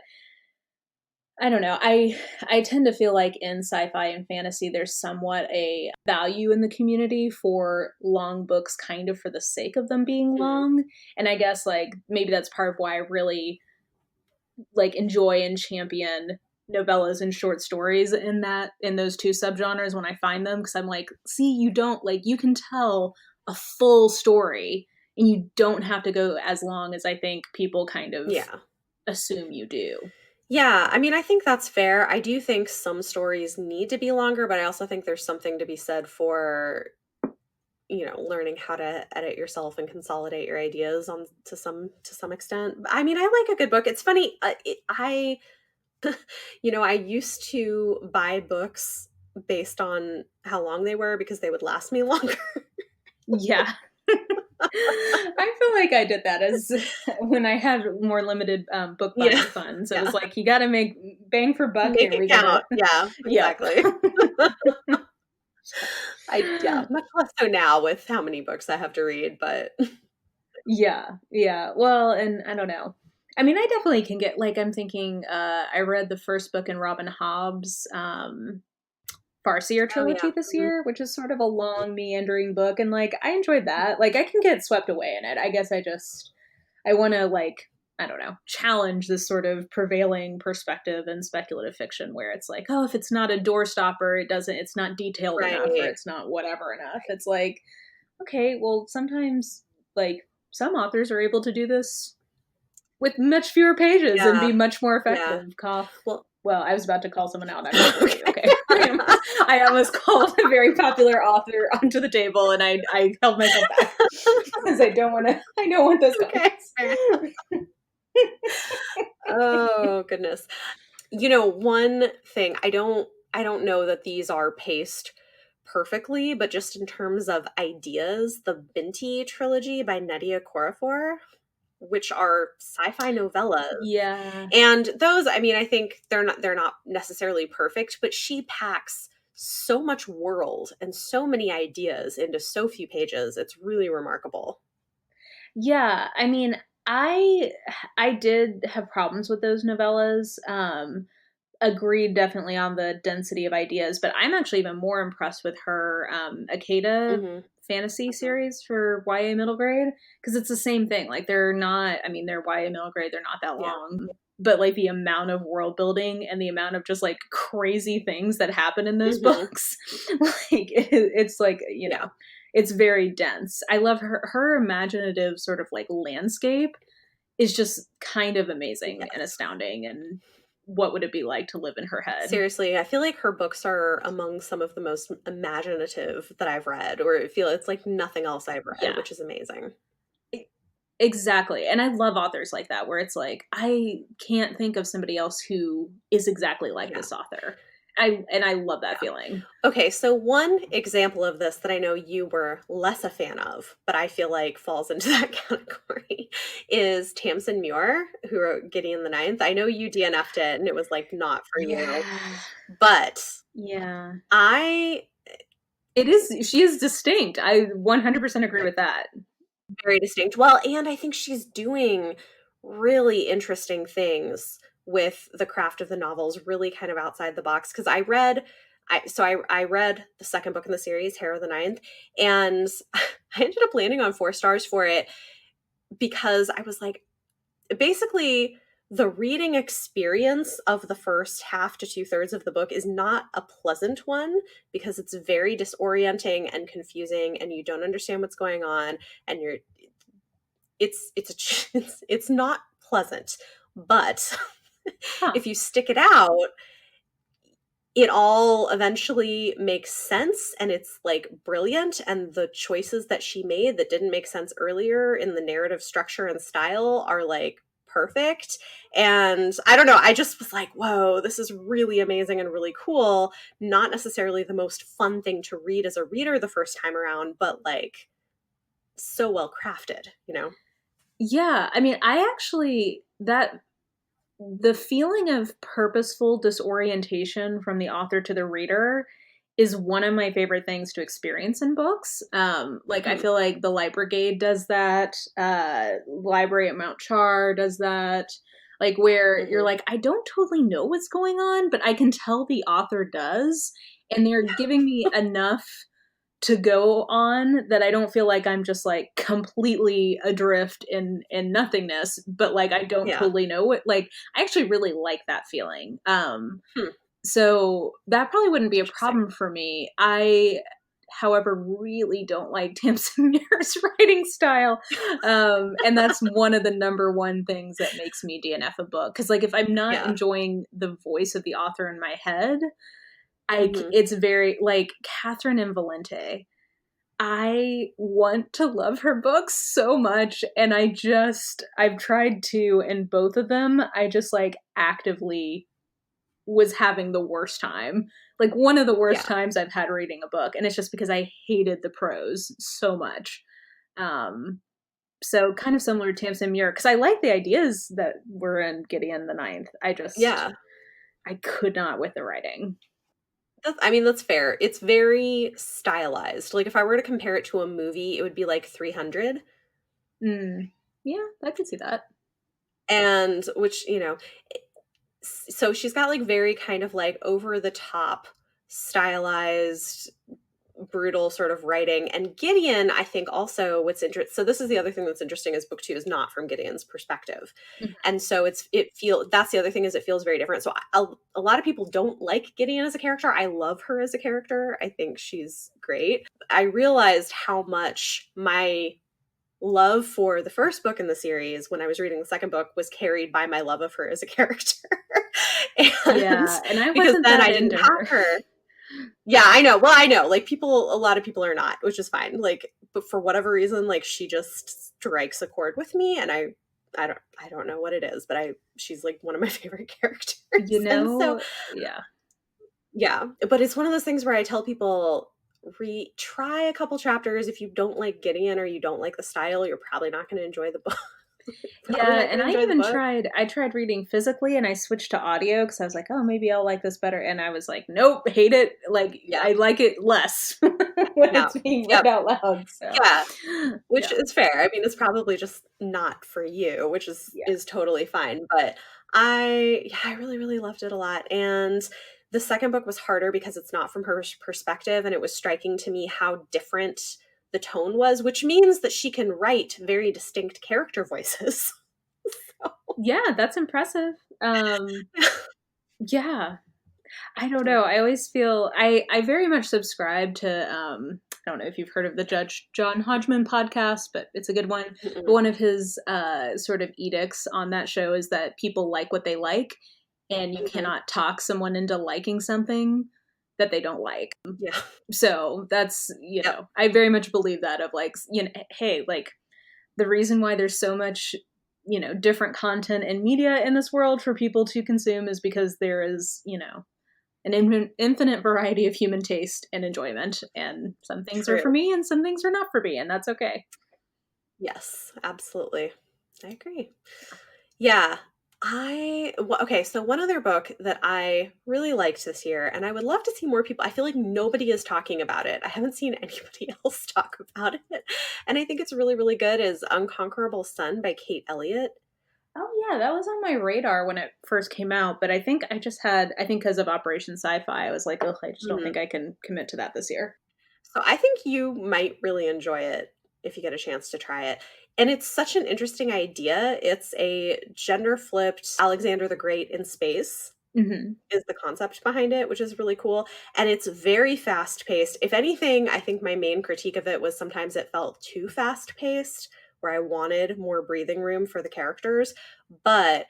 I don't know. I tend to feel like in sci-fi and fantasy there's somewhat a value in the community for long books kind of for the sake of them being Mm-hmm. long. And I guess like maybe that's part of why I really like enjoy and champion novellas and short stories in those two subgenres when I find them, because I'm like, see, you don't like you can tell a full story and you don't have to go as long as I think people kind of Yeah. assume you do. Yeah, I mean, I think that's fair. I do think some stories need to be longer, but I also think there's something to be said for, learning how to edit yourself and consolidate your ideas on to some extent. I mean, I like a good book. It's funny, I used to buy books based on how long they were because they would last me longer. Yeah. I feel like I did that as when I had more limited book Yeah. buying funds. It was Yeah. like, you got to make bang for buck Make here. it We got to, count. Yeah, yep. exactly. Yeah, much less so now with how many books I have to read, but Yeah. Yeah. Well, and I don't know. I mean, I definitely can get, like, I'm thinking, I read the first book in Robin Hobb's Farseer oh yeah. trilogy this Mhm. year, which is sort of a long, meandering book. And, like, I enjoyed that. Like, I can get swept away in it. I guess I want to like I don't know challenge this sort of prevailing perspective in speculative fiction where it's like, oh, if it's not a doorstopper, it's not detailed enough, or Right. it's not whatever enough. It's like, okay, well, sometimes like some authors are able to do this with much fewer pages and Yeah. be much more Yeah. effective. Cough. Well, Well, I was about to call someone out. I'm not going to. okay. Okay, I almost called a very popular author onto the table, and I held myself back because I don't want to. I don't want those Okay. comments. Fair. Oh, goodness. One thing, I don't know that these are paced perfectly, but just in terms of ideas, the Binti trilogy by Nnedi Okorafor, which are sci-fi novellas. Yeah. And those, I mean, I think they're not necessarily perfect, but she packs so much world and so many ideas into so few pages. It's really remarkable. Yeah, I mean, I I did have problems with those novellas. Agreed definitely on the density of ideas, but I'm actually even more impressed with her Akeda Hmm. fantasy series for YA middle grade, because it's the same thing. Like they're not, I mean, they're YA middle grade, they're not that Yeah. long, but like the amount of world building and the amount of just like crazy things that happen in those Hmm. books, like it's like, Yeah. it's very dense. I love her imaginative sort of like landscape is just kind of amazing and Yes. astounding. And what would it be like to live in her head? Seriously, I feel like her books are among some of the most imaginative that I've read, or I feel it's like nothing else I've read, Yeah, which is amazing. e- exactly. And I love authors like that, where it's like, I can't think of somebody else who is exactly like Yeah. this author. I love that Yeah. feeling. Okay, so one example of this that I know you were less a fan of, but I feel like falls into that category, is Tamsin Muir, who wrote Gideon the Ninth. I know you DNF'd it and it was like not for you, Yeah. but Yeah. I It is, she is distinct. I 100% agree with that. very distinct. Well, and I think she's doing really interesting things with the craft of the novels, really kind of outside the box. Because I read the second book in the series, Hair of the Ninth, and I ended up landing on 4 stars for it because I was like, basically, the reading experience of the first half to 2/3 of the book is not a pleasant one because it's very disorienting and confusing, and you don't understand what's going on, and it's not pleasant. But Huh. if you stick it out, it all eventually makes sense and it's like brilliant, and the choices that she made that didn't make sense earlier in the narrative structure and style are like perfect. And I don't know, I just was like, whoa, this is really amazing and really cool. Not necessarily the most fun thing to read as a reader the first time around, but like so well crafted, you know? Yeah, I mean, I actually that the feeling of purposeful disorientation from the author to the reader is one of my favorite things to experience in books. Like I Mhm. feel like the Light Brigade does that. Library at Mount Char does that. Like where you're Mhm. like, I don't totally know what's going on, but I can tell the author does, and they're Yeah. giving me enough to go on that I don't feel like I'm just like completely adrift in nothingness, but like I don't Yeah. totally know what, like I actually really like that feeling. Hmm. So that probably wouldn't That's be a interesting. problem for me. I, however, really don't like Tamsin Muir's writing style. And that's one of the number one things that makes me DNF a book. Cause like if I'm not Yeah. enjoying the voice of the author in my head, Mhm. it's very like Catherine and Valente. I want to love her books so much, and I've tried to, and both of them, I just like actively was having the worst time. Like one of the worst Yeah. times I've had reading a book, and it's just because I hated the prose so much. Um, so kind of similar to Tamsin Muir, because I like the ideas that were in Gideon the Ninth. Yeah. I could not with the writing. I mean, that's fair. It's very stylized. Like if I were to compare it to a movie, it would be like 300. Mm, yeah, I could see that. And which, you know, so she's got like very kind of like over the top stylized brutal sort of writing. And Gideon, I think also what's interesting, so this is the other thing that's interesting, is book two is not from Gideon's perspective. Mhm. And so that's the other thing, is it feels very different. So a lot of people don't like Gideon as a character. I love her as a character. I think she's great. I realized how much my love for the first book in the series, when I was reading the second book, was carried by my love of her as a character. And Yeah, and I because wasn't then that I into didn't have her. her. Yeah, I know. Well, I know. Like a lot of people are not, which is fine. Like, but for whatever reason, like she just strikes a chord with me, and I don't know what it is, but she's like one of my favorite characters. You And so, know, yeah. yeah, but it's one of those things where I tell people, try a couple chapters. If you don't like Gideon or you don't like the style, you're probably not going to enjoy the book. Probably Yeah, not going and to enjoy the book. I tried reading physically and I switched to audio because I was like, oh, maybe I'll like this better. And I was like, nope, hate it. Like, Yeah. I like it less when Yeah. it's being read Yep. out loud. So, Yeah. Which yeah, is fair. I mean, it's probably just not for you, which yeah. is totally fine. But yeah, I really, really loved it a lot. And the second book was harder because it's not from her perspective, and it was striking to me how different the tone was, which means that she can write very distinct character voices. Yeah, that's impressive. Yeah, I don't So, know. I always feel I very much subscribe to I don't know if you've heard of the Judge John Hodgman podcast, but it's a good one. But mm-mm. one of his sort of edicts on that show is that people like what they like, and you Mhm. cannot talk someone into liking something that they don't like. Yeah. So that's, you Yep. know, I very much believe that of like, you know, hey, like the reason why there's so much, you know, different content and media in this world for people to consume is because there is, you know, an infinite variety of human taste and enjoyment. And some things are for True. me and some things are not for me. And that's okay. Yes, absolutely. I agree. Yeah. Okay, so one other book that I really liked this year, and I would love to see more people. I feel like nobody is talking about it. I haven't seen anybody else talk about it. And I think it's really, really good, is Unconquerable Sun by Kate Elliott. Oh, yeah, that was on my radar when it first came out. But I think because of Operation Sci Fi, I was like, ugh, I just don't Mhm. think I can commit to that this year. So I think you might really enjoy it if you get a chance to try it. And it's such an interesting idea. It's a gender flipped Alexander the Great in space, Hmm. is the concept behind it, which is really cool. And it's very fast paced. If anything, I think my main critique of it was sometimes it felt too fast paced, where I wanted more breathing room for the characters. But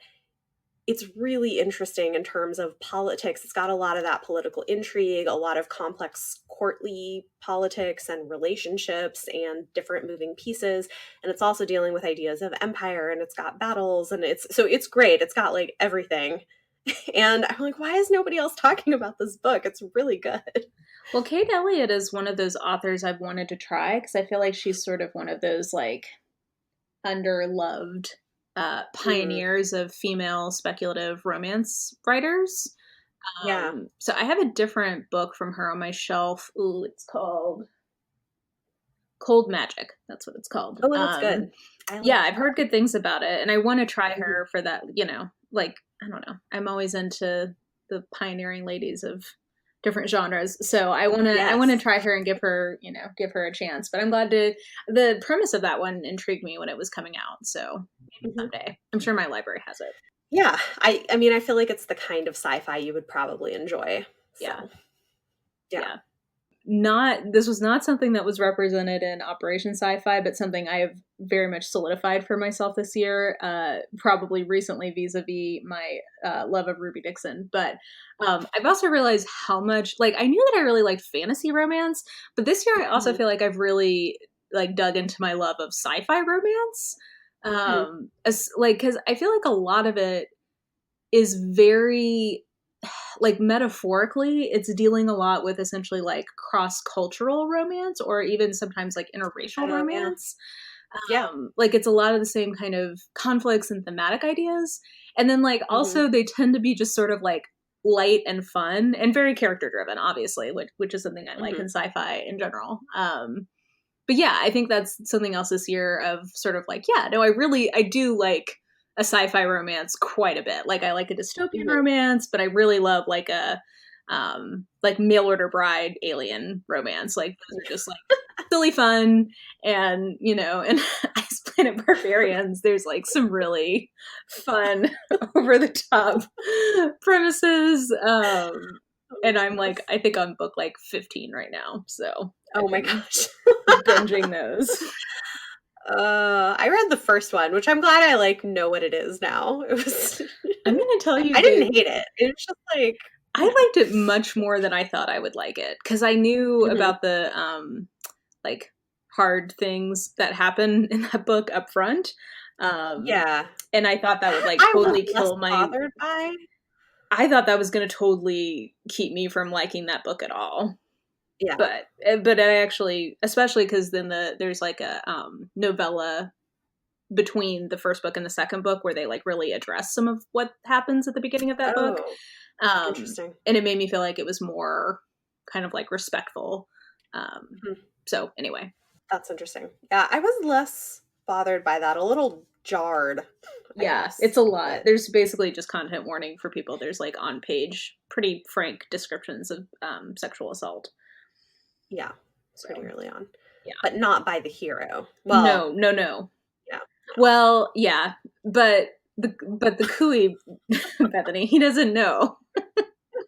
it's really interesting in terms of politics. It's got a lot of that political intrigue, a lot of complex courtly politics and relationships and different moving pieces. And it's also dealing with ideas of empire, and it's got battles, and it's great. It's got like everything. And I'm like, why is nobody else talking about this book? It's really good. Well, Kate Elliott is one of those authors I've wanted to try because I feel like she's sort of one of those like underloved pioneers of female speculative romance writers. Yeah. So I have a different book from her on my shelf. Ooh, it's called Cold Magic. That's what it's called. Oh, that's good. Yeah, I've heard good things about it, and I want to try her for that. You know, like I don't know. I'm always into the pioneering ladies of different genres, so I want to try her and give her a chance. But I'm glad the premise of that one intrigued me when it was coming out. So maybe someday, I'm sure my library has it. Yeah, I mean, I feel like it's the kind of sci-fi you would probably enjoy. So. Yeah. This was not something that was represented in Operation Sci-Fi, but something I have very much solidified for myself this year, probably recently vis-a-vis my love of Ruby Dixon. But I've also realized how much, like, I knew that I really liked fantasy romance, but this year I also feel like I've really like dug into my love of sci-fi romance. Because I feel like a lot of it is very like metaphorically, it's dealing a lot with essentially like cross-cultural romance or even sometimes like interracial romance. Like it's a lot of the same kind of conflicts and thematic ideas. And then like also they tend to be just sort of like light and fun and very character driven, obviously, which is something I like in sci-fi in general. But yeah, I think that's something else this year of sort of like, yeah, no, I do like a sci-fi romance quite a bit. Like I like a dystopian romance, but I really love like a like mail order bride alien romance. Like those are just like silly fun, and in Ice Planet Barbarians there's like some really fun over the top premises. And I'm like, I think on book like 15 right now. So oh my gosh. Binging those. I read the first one, which I'm glad I like know what it is now. It was I'm gonna tell you, I didn't hate it. It was just like I liked it much more than I thought I would like it because I knew about the like hard things that happen in that book up front. And I thought that would like totally kill my. Bothered by. I thought that was going to totally keep me from liking that book at all. Yeah, but I actually, especially because then there's like a novella between the first book and the second book where they like really address some of what happens at the beginning of that book. Interesting. And it made me feel like it was more kind of like respectful. So anyway, that's interesting. Yeah, I was less bothered by that. A little jarred. I guess. It's a lot. There's basically just content warning for people. There's like on page pretty frank descriptions of sexual assault. Yeah, pretty early on. Yeah, but not by the hero. Well, no. Yeah. Well, yeah, but the Cooey, Bethany, he doesn't know.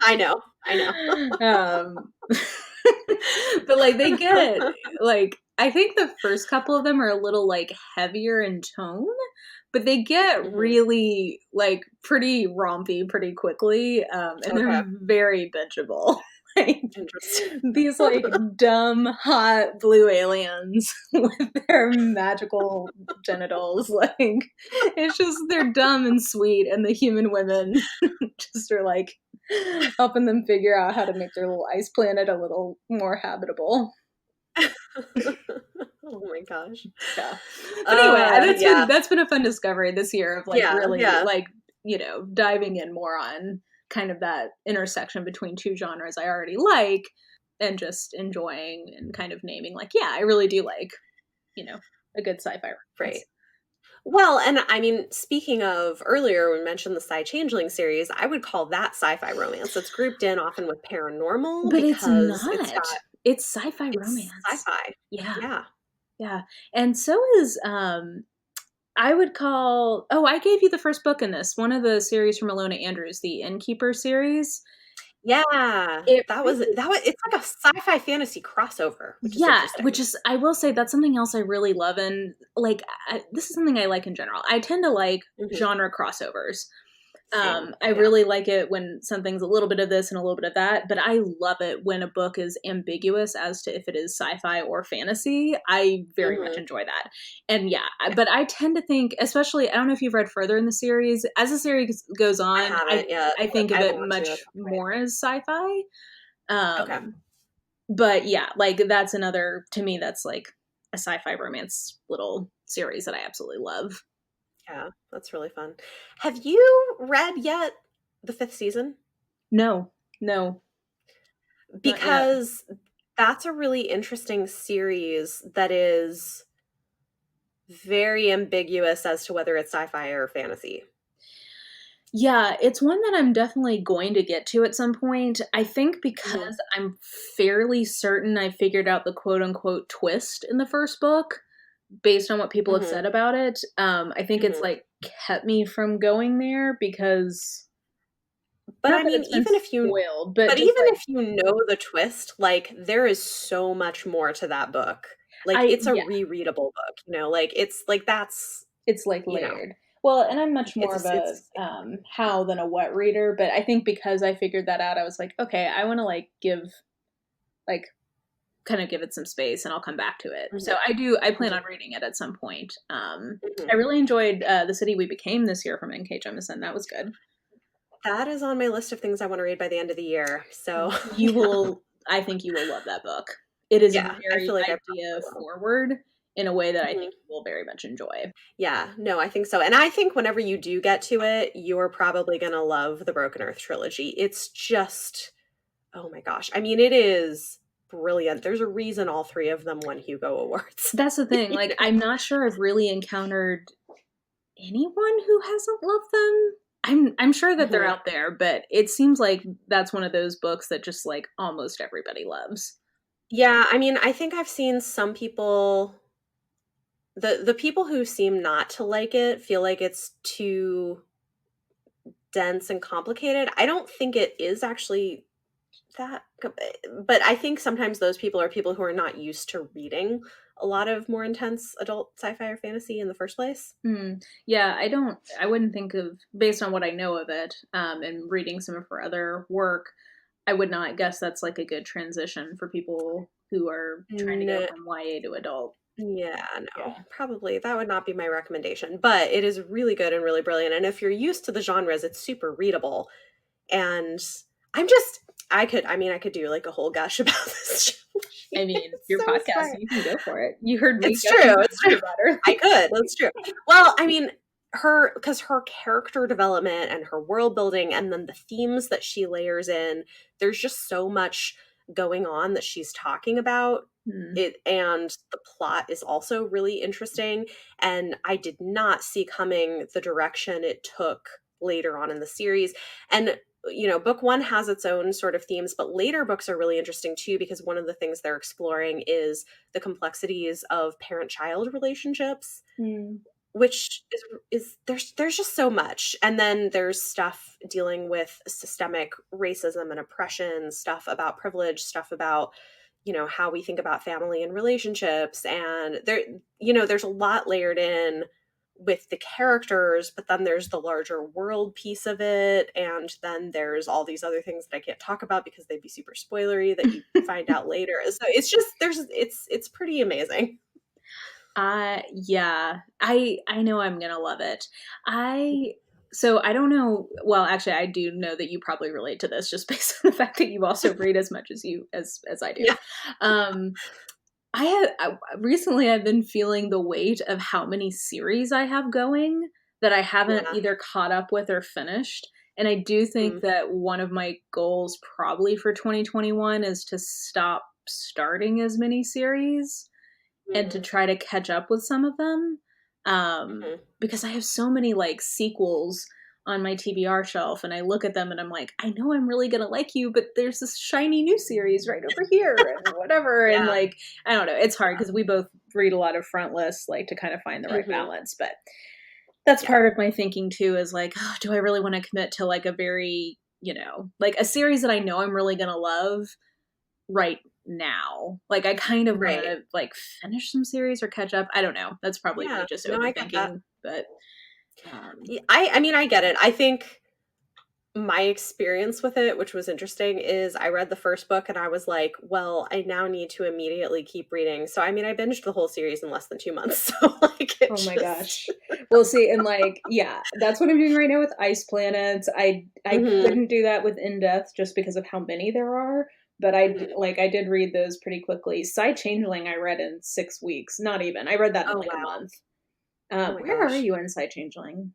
I know. But like they get like I think the first couple of them are a little like heavier in tone, but they get really like pretty rompy pretty quickly, and they're very bingeable. Like, these like dumb hot blue aliens with their magical genitals, like it's just they're dumb and sweet, and the human women just are like helping them figure out how to make their little ice planet a little more habitable. Oh my gosh. Yeah. But anyway, that's been a fun discovery this year of like really like, diving in more on kind of that intersection between two genres I already like and just enjoying and kind of naming like, yeah, I really do like, a good sci-fi romance. Right. Well, and I mean, speaking of earlier, we mentioned the Sci-Changeling series. I would call that sci-fi romance. It's grouped in often with paranormal, but because it's not. It's sci-fi romance. Sci-fi. Yeah. And so is I would call. Oh, I gave you the first book in this. One of the series from Alona Andrews, the Innkeeper series. Yeah, that was. It's like a sci-fi fantasy crossover. Which is I will say that's something else I really love, and like this is something I like in general. I tend to like genre crossovers. Same. I Yeah. really like it when something's a little bit of this and a little bit of that, but I love it when a book is ambiguous as to if it is sci-fi or fantasy. I very much Hmm. enjoy that. And yeah, but I tend to think, especially, I don't know if you've read further in the series, as the series goes I on, haven't yet, I but think of I it want to at much some point. more as sci-fi. Okay. But yeah, like that's another, to me, that's like a sci-fi romance little series that I absolutely love. Yeah, that's really fun. Have you read yet the fifth season? No, no, not yet. Because that's a really interesting series that is very ambiguous as to whether it's sci-fi or fantasy. Yeah, it's one that I'm definitely going to get to at some point. I think Hmm. because I'm fairly certain I figured out the quote unquote twist in the first book based on what people have Hmm. said about it. I think it's Hmm. like kept me from going there because But not I that mean, it's been spoiled, but but just even like if you know the twist, like there is so much more to that book. Like I it's a yeah, rereadable book, like it's like that's, it's like you know, layered. Well, and I'm much more of a it's how than a what reader, but I think because I figured that out, I was like, okay, I want to like give like kind of give it some space and I'll come back to it. So Mhm, I plan mhm, on reading it at some point. mhm. I really enjoyed The City We Became this year from N.K. Jemisin. That was good. That is on my list of things I want to read by the end of the year. So, You yeah. will, I think you will love that book. It is Yeah, I very feel like I idea probably will. forward in a way that I think Mhm. you will very much enjoy. Yeah, no, I think so. And I think whenever you do get to it, you're probably gonna love the Broken Earth trilogy. It's just, oh my gosh. I mean, it is brilliant. There's a reason all three of them won Hugo Awards. That's the thing. You Like, know? I'm not sure I've really encountered anyone who hasn't loved them. I'm sure that they're Mhm. out there, but it seems like that's one of those books that just like almost everybody loves. Yeah, I mean, I think I've seen some people, the people who seem not to like it feel like it's too dense and complicated. I don't think it is actually that, but I think sometimes those people are people who are not used to reading a lot of more intense adult sci-fi or fantasy in the first place. Hmm. Yeah, I wouldn't think of, based on what I know of it, and reading some of her other work, I would not guess that's like a good transition for people who are trying to go No, from YA to adult. yeah, no, Yeah. probably that would not be my recommendation, but it is really good and really brilliant. And if you're used to the genres, it's super readable. And I'm just, I could do like a whole gush about this I trilogy. mean, It's your so podcast, smart. you can go for it. You heard me It's gushing true. so It's much true. about her. I could. That's true. Well, I mean, because her character development and her world building and then the themes that she layers in, there's just so much going on that she's talking about. Hmm. It, and the plot is also really interesting. And I did not see coming the direction it took later on in the series. And book one has its own sort of themes, but later books are really interesting too, because one of the things they're exploring is the complexities of parent-child relationships, Hmm. which is there's just so much. And then there's stuff dealing with systemic racism and oppression, stuff about privilege, stuff about how we think about family and relationships, and there's a lot layered in with the characters, but then there's the larger world piece of it, and then there's all these other things that I can't talk about because they'd be super spoilery that you find out later. So it's just it's pretty amazing. Yeah, I know I'm gonna love it. I so I don't know. Well, actually, I do know that you probably relate to this just based on the fact that you also read as much as you as I do. Yeah. Um, recently I've been feeling the weight of how many series I have going that I haven't Yeah. either caught up with or finished. And I do think Mm. that one of my goals probably for 2021 is to stop starting as many series and to Mm. try to catch up with some of them. Mhm. Because I have so many like sequels on my TBR shelf and I look at them and I'm like, I know I'm really gonna like you, but there's this shiny new series right over here and whatever. And Yeah. like, I don't know, it's hard because we both read a lot of front lists, like to kind of find the right Mhm. balance. But that's Yeah. part of my thinking too, is like, oh, do I really want to commit to like a very, like a series that I know I'm really gonna love right now? Like I kind of want Right. to like finish some series or catch up. I don't know. That's probably me Yeah. just No, I get that. overthinking, but um I mean, I get it. I think my experience with it, which was interesting, is I read the first book and I was like, well, I now need to immediately keep reading. So I mean, I binged the whole series in less than 2 months. So like it Oh my just gosh. Well, see, and like, yeah, that's what I'm doing right now with Ice Planets. I hmm couldn't do that with In Death just because of how many there are, but hmm I did read those pretty quickly. Side Changeling I read in 6 weeks, not even. I read that in Oh like a wow. month. Oh my Where are gosh. you in Side Changeling?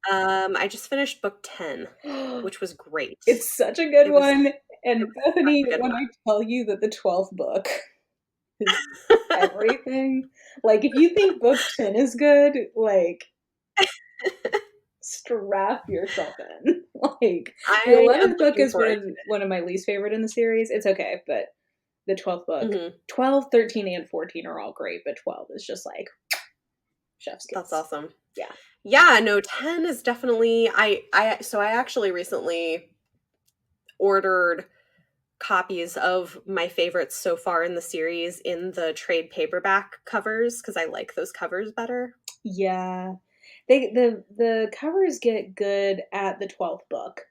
I just finished book 10, which was great. It's such a good It was one. And such Bethany, a good when I tell you that the 12th book is one. everything, like if you think book 10 is good, like strap yourself in. Like the I am 11th book looking is forward one of my least favorite in the series. It's okay, but the 12th to book, it. 12, 13, and 14 are all great, but 12 is just like chef's That's kiss. awesome. Yeah. Yeah, no, 10 is definitely I actually recently ordered copies of my favorites so far in the series in the trade paperback covers because I like those covers better. Yeah. The covers get good at the 12th book.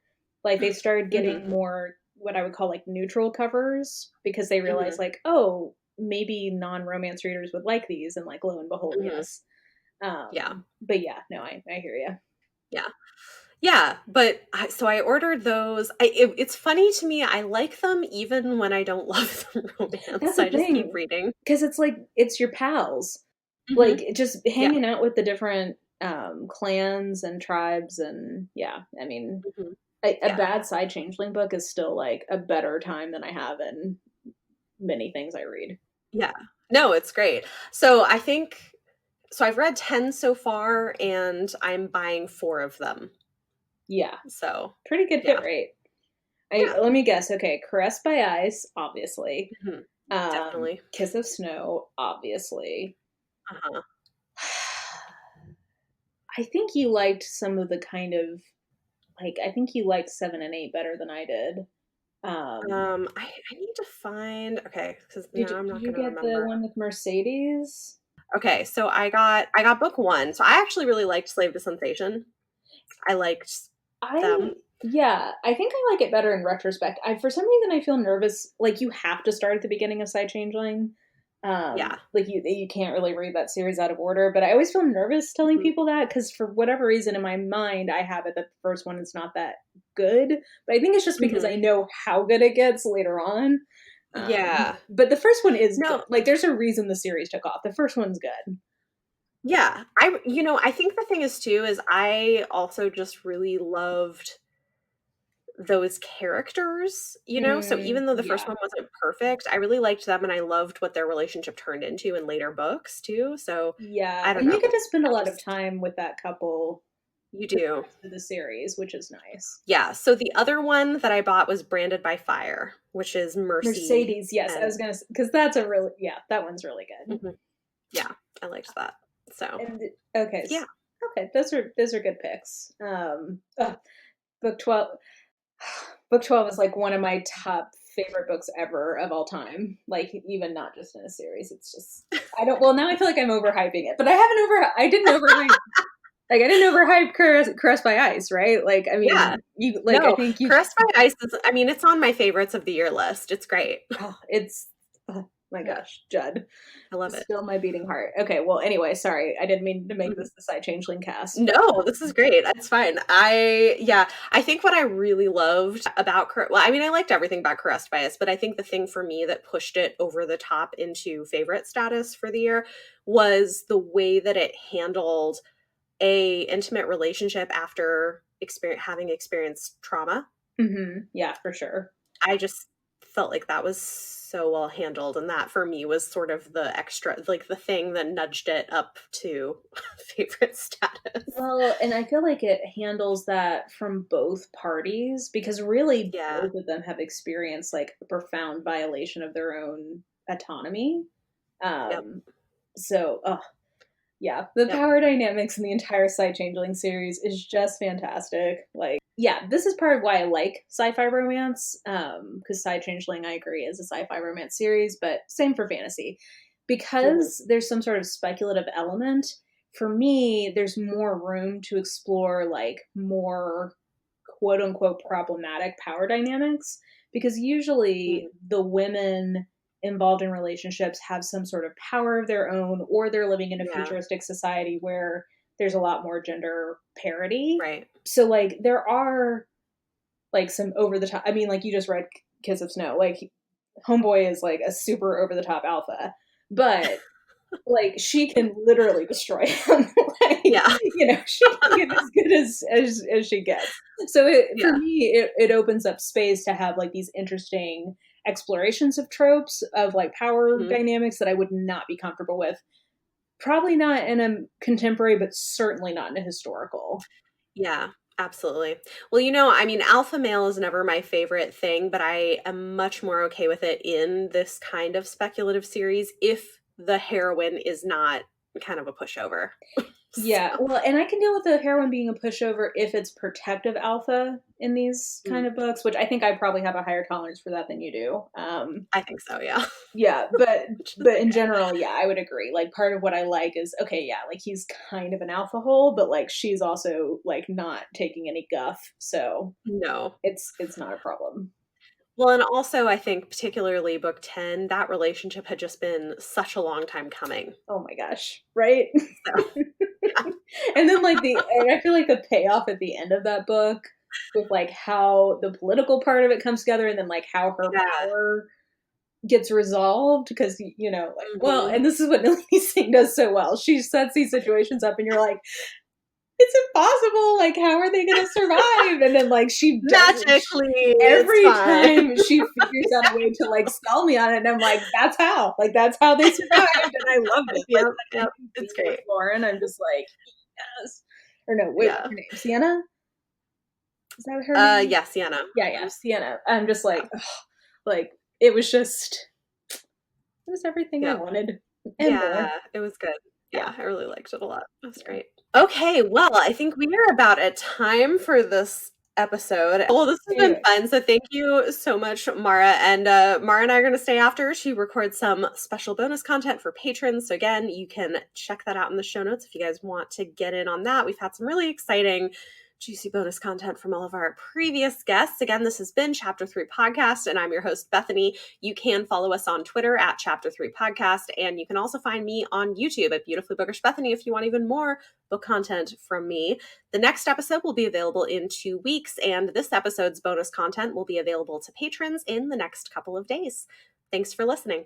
Like they started hmm getting more what I would call like neutral covers because they realized hmm like, oh, maybe non-romance readers would like these, and like lo and behold, hmm yes. Yeah. But yeah, no, I hear you. Yeah. Yeah, but so I ordered those. It's funny to me. I like them even when I don't love the That's romance. the I just keep thing, reading. because it's like it's your pals, hmm like just Yeah. hanging out with the different clans and tribes, and yeah, I mean, hmm a Yeah. bad side changeling book is still like a better time than I have in many things I read. Yeah. No, it's great. So I think so I've read 10 so far and I'm buying 4 of them. Yeah, So, pretty good hit yeah. rate. I Yeah. let me guess. Okay, Caressed by Ice, obviously. Mhm. Definitely. Kiss of Snow, obviously. Uh-huh. I think you liked some of the kind of like I think you liked 7 and 8 better than I did. I need to find okay, because now I'm Did not you gonna get the remember. one with Mercedes? Okay, so I got book 1. So I actually really liked Slave to Sensation. I liked I them. yeah, I think I like it better in retrospect. I for some reason I feel nervous like you have to start at the beginning of Side Changeling. Yeah. Like you can't really read that series out of order, but I always feel nervous telling Mhm. people that cuz for whatever reason in my mind I have it that the first one is not that good, but I think it's just because Mhm. I know how good it gets later on. Yeah. But the first one is good. No, Like there's a reason the series took off. The first one's good. yeah. I think the thing is too is I also just really loved those characters. So even though the first Yeah. one wasn't perfect, I really liked them and I loved what their relationship turned into in later books too. So Yeah, I don't and you know. get to spend a I lot of just time with that couple you for the do. rest of the series, which is nice. Yeah. So the other one that I bought was Branded by Fire, which is Mercy Mercedes, yes, I and was gonna because that's a really yeah, that one's really good. mhm. Yeah, I liked that. So And okay, yeah. okay, those are good picks. Book 12, book 12 is like one of my top favorite books ever of all time. Like even not just in a series, it's just I don't. Well, now I feel like I'm overhyping it, but I didn't overhype. Like I didn't overhype Caressed by Ice, right? Like I Yeah. mean, you like I No, think you Caressed by Ice is I mean, it's on my favorites of the year list. It's great. oh, it's oh my Yeah, gosh, Judd. I love it. Still my beating heart. Okay, well anyway, sorry. I didn't mean to make Mhm. this the side changeling cast, but No, this is great. That's fine. I think what I really loved about well, I mean, I liked everything about Caressed by Us, but I think the thing for me that pushed it over the top into favorite status for the year was the way that it handled a intimate relationship after having experienced trauma. yeah, for sure. I just felt like that was so well handled, and that for me was sort of the extra, like the thing that nudged it up to favorite status. Well, and I feel like it handles that from both parties because really Yeah. both of them have experienced like a profound violation of their own autonomy. Yep. Um, so, yeah, the Yep. power dynamics in the entire Side Changeling series is just fantastic. Like, yeah, this is part of why I like sci-fi romance. Because Side Changeling, I agree, is a sci-fi romance series, but same for fantasy. hmm Because there's some sort of speculative element, for me, there's more room to explore like more quote unquote problematic power dynamics, because usually the women involved in relationships have some sort of power of their own, or they're living in a Yeah. futuristic society where there's a lot more gender parity. Right. So like there are like some over the top, I mean, like you just read Kiss of Snow, like homeboy is like a super over the top alpha, but like she can literally destroy him. Like, Yeah. she can get as good as she gets. So for Yeah. me, it opens up space to have like these interesting explorations of tropes of like power Mhm. dynamics that I would not be comfortable with. Probably not in a contemporary, but certainly not in a historical. Yeah, absolutely. Well, I mean, alpha male is never my favorite thing, but I am much more okay with it in this kind of speculative series if the heroine is not kind of a pushover. Yeah, So, well, and I can deal with the heroine being a pushover if it's protective alpha in these kind mm, of books, which I think I probably have a higher tolerance for that than you do. I think so, yeah. Yeah, but Which is but in okay. general, yeah, I would agree. Like part of what I like is okay, yeah, like he's kind of an alpha hole, but like she's also like not taking any guff, so No. it's not a problem. Well, and also I think particularly book 10, that relationship had just been such a long time coming. Oh my gosh, right? So, yeah. And then and I feel like the payoff at the end of that book with like how the political part of it comes together and then like how her Yeah. power gets resolved because like well, Mhm. and this is what Nalini Singh does so well. She sets these situations up and you're like, it's impossible. Like, how are they going to survive? And then, like, she does it. Magically, it's Every fine. time she figures out a way to, like, sell me on it. And I'm like, that's how. Like, that's how they survived. And I loved it. Like, Yep, that yep, ending it's scene with great. Lauren, I'm just like, yes. Or no, wait, what's Yeah. her name? Sienna? Is that her name? Yeah, Sienna. Yeah, yeah, Mhm. Sienna. I'm just Yeah. like, ugh, like, it was everything I Yep. wanted and Yeah, more. it was good. Yeah. Yeah, I really liked it a lot. It was Yeah. great. Okay, well, I think we are about at time for this episode. Well, this has been Anyway, fun. So thank you so much, Mara. And Mara and I are going to stay after. She records some special bonus content for patrons. So again, you can check that out in the show notes if you guys want to get in on that. We've had some really exciting juicy bonus content from all of our previous guests. Again, this has been Chapter 3 Podcast, and I'm your host, Bethany. You can follow us on Twitter at Chapter 3 Podcast, and you can also find me on YouTube at Beautifully Bookish Bethany if you want even more book content from me. The next episode will be available in 2 weeks, and this episode's bonus content will be available to patrons in the next couple of days. Thanks for listening.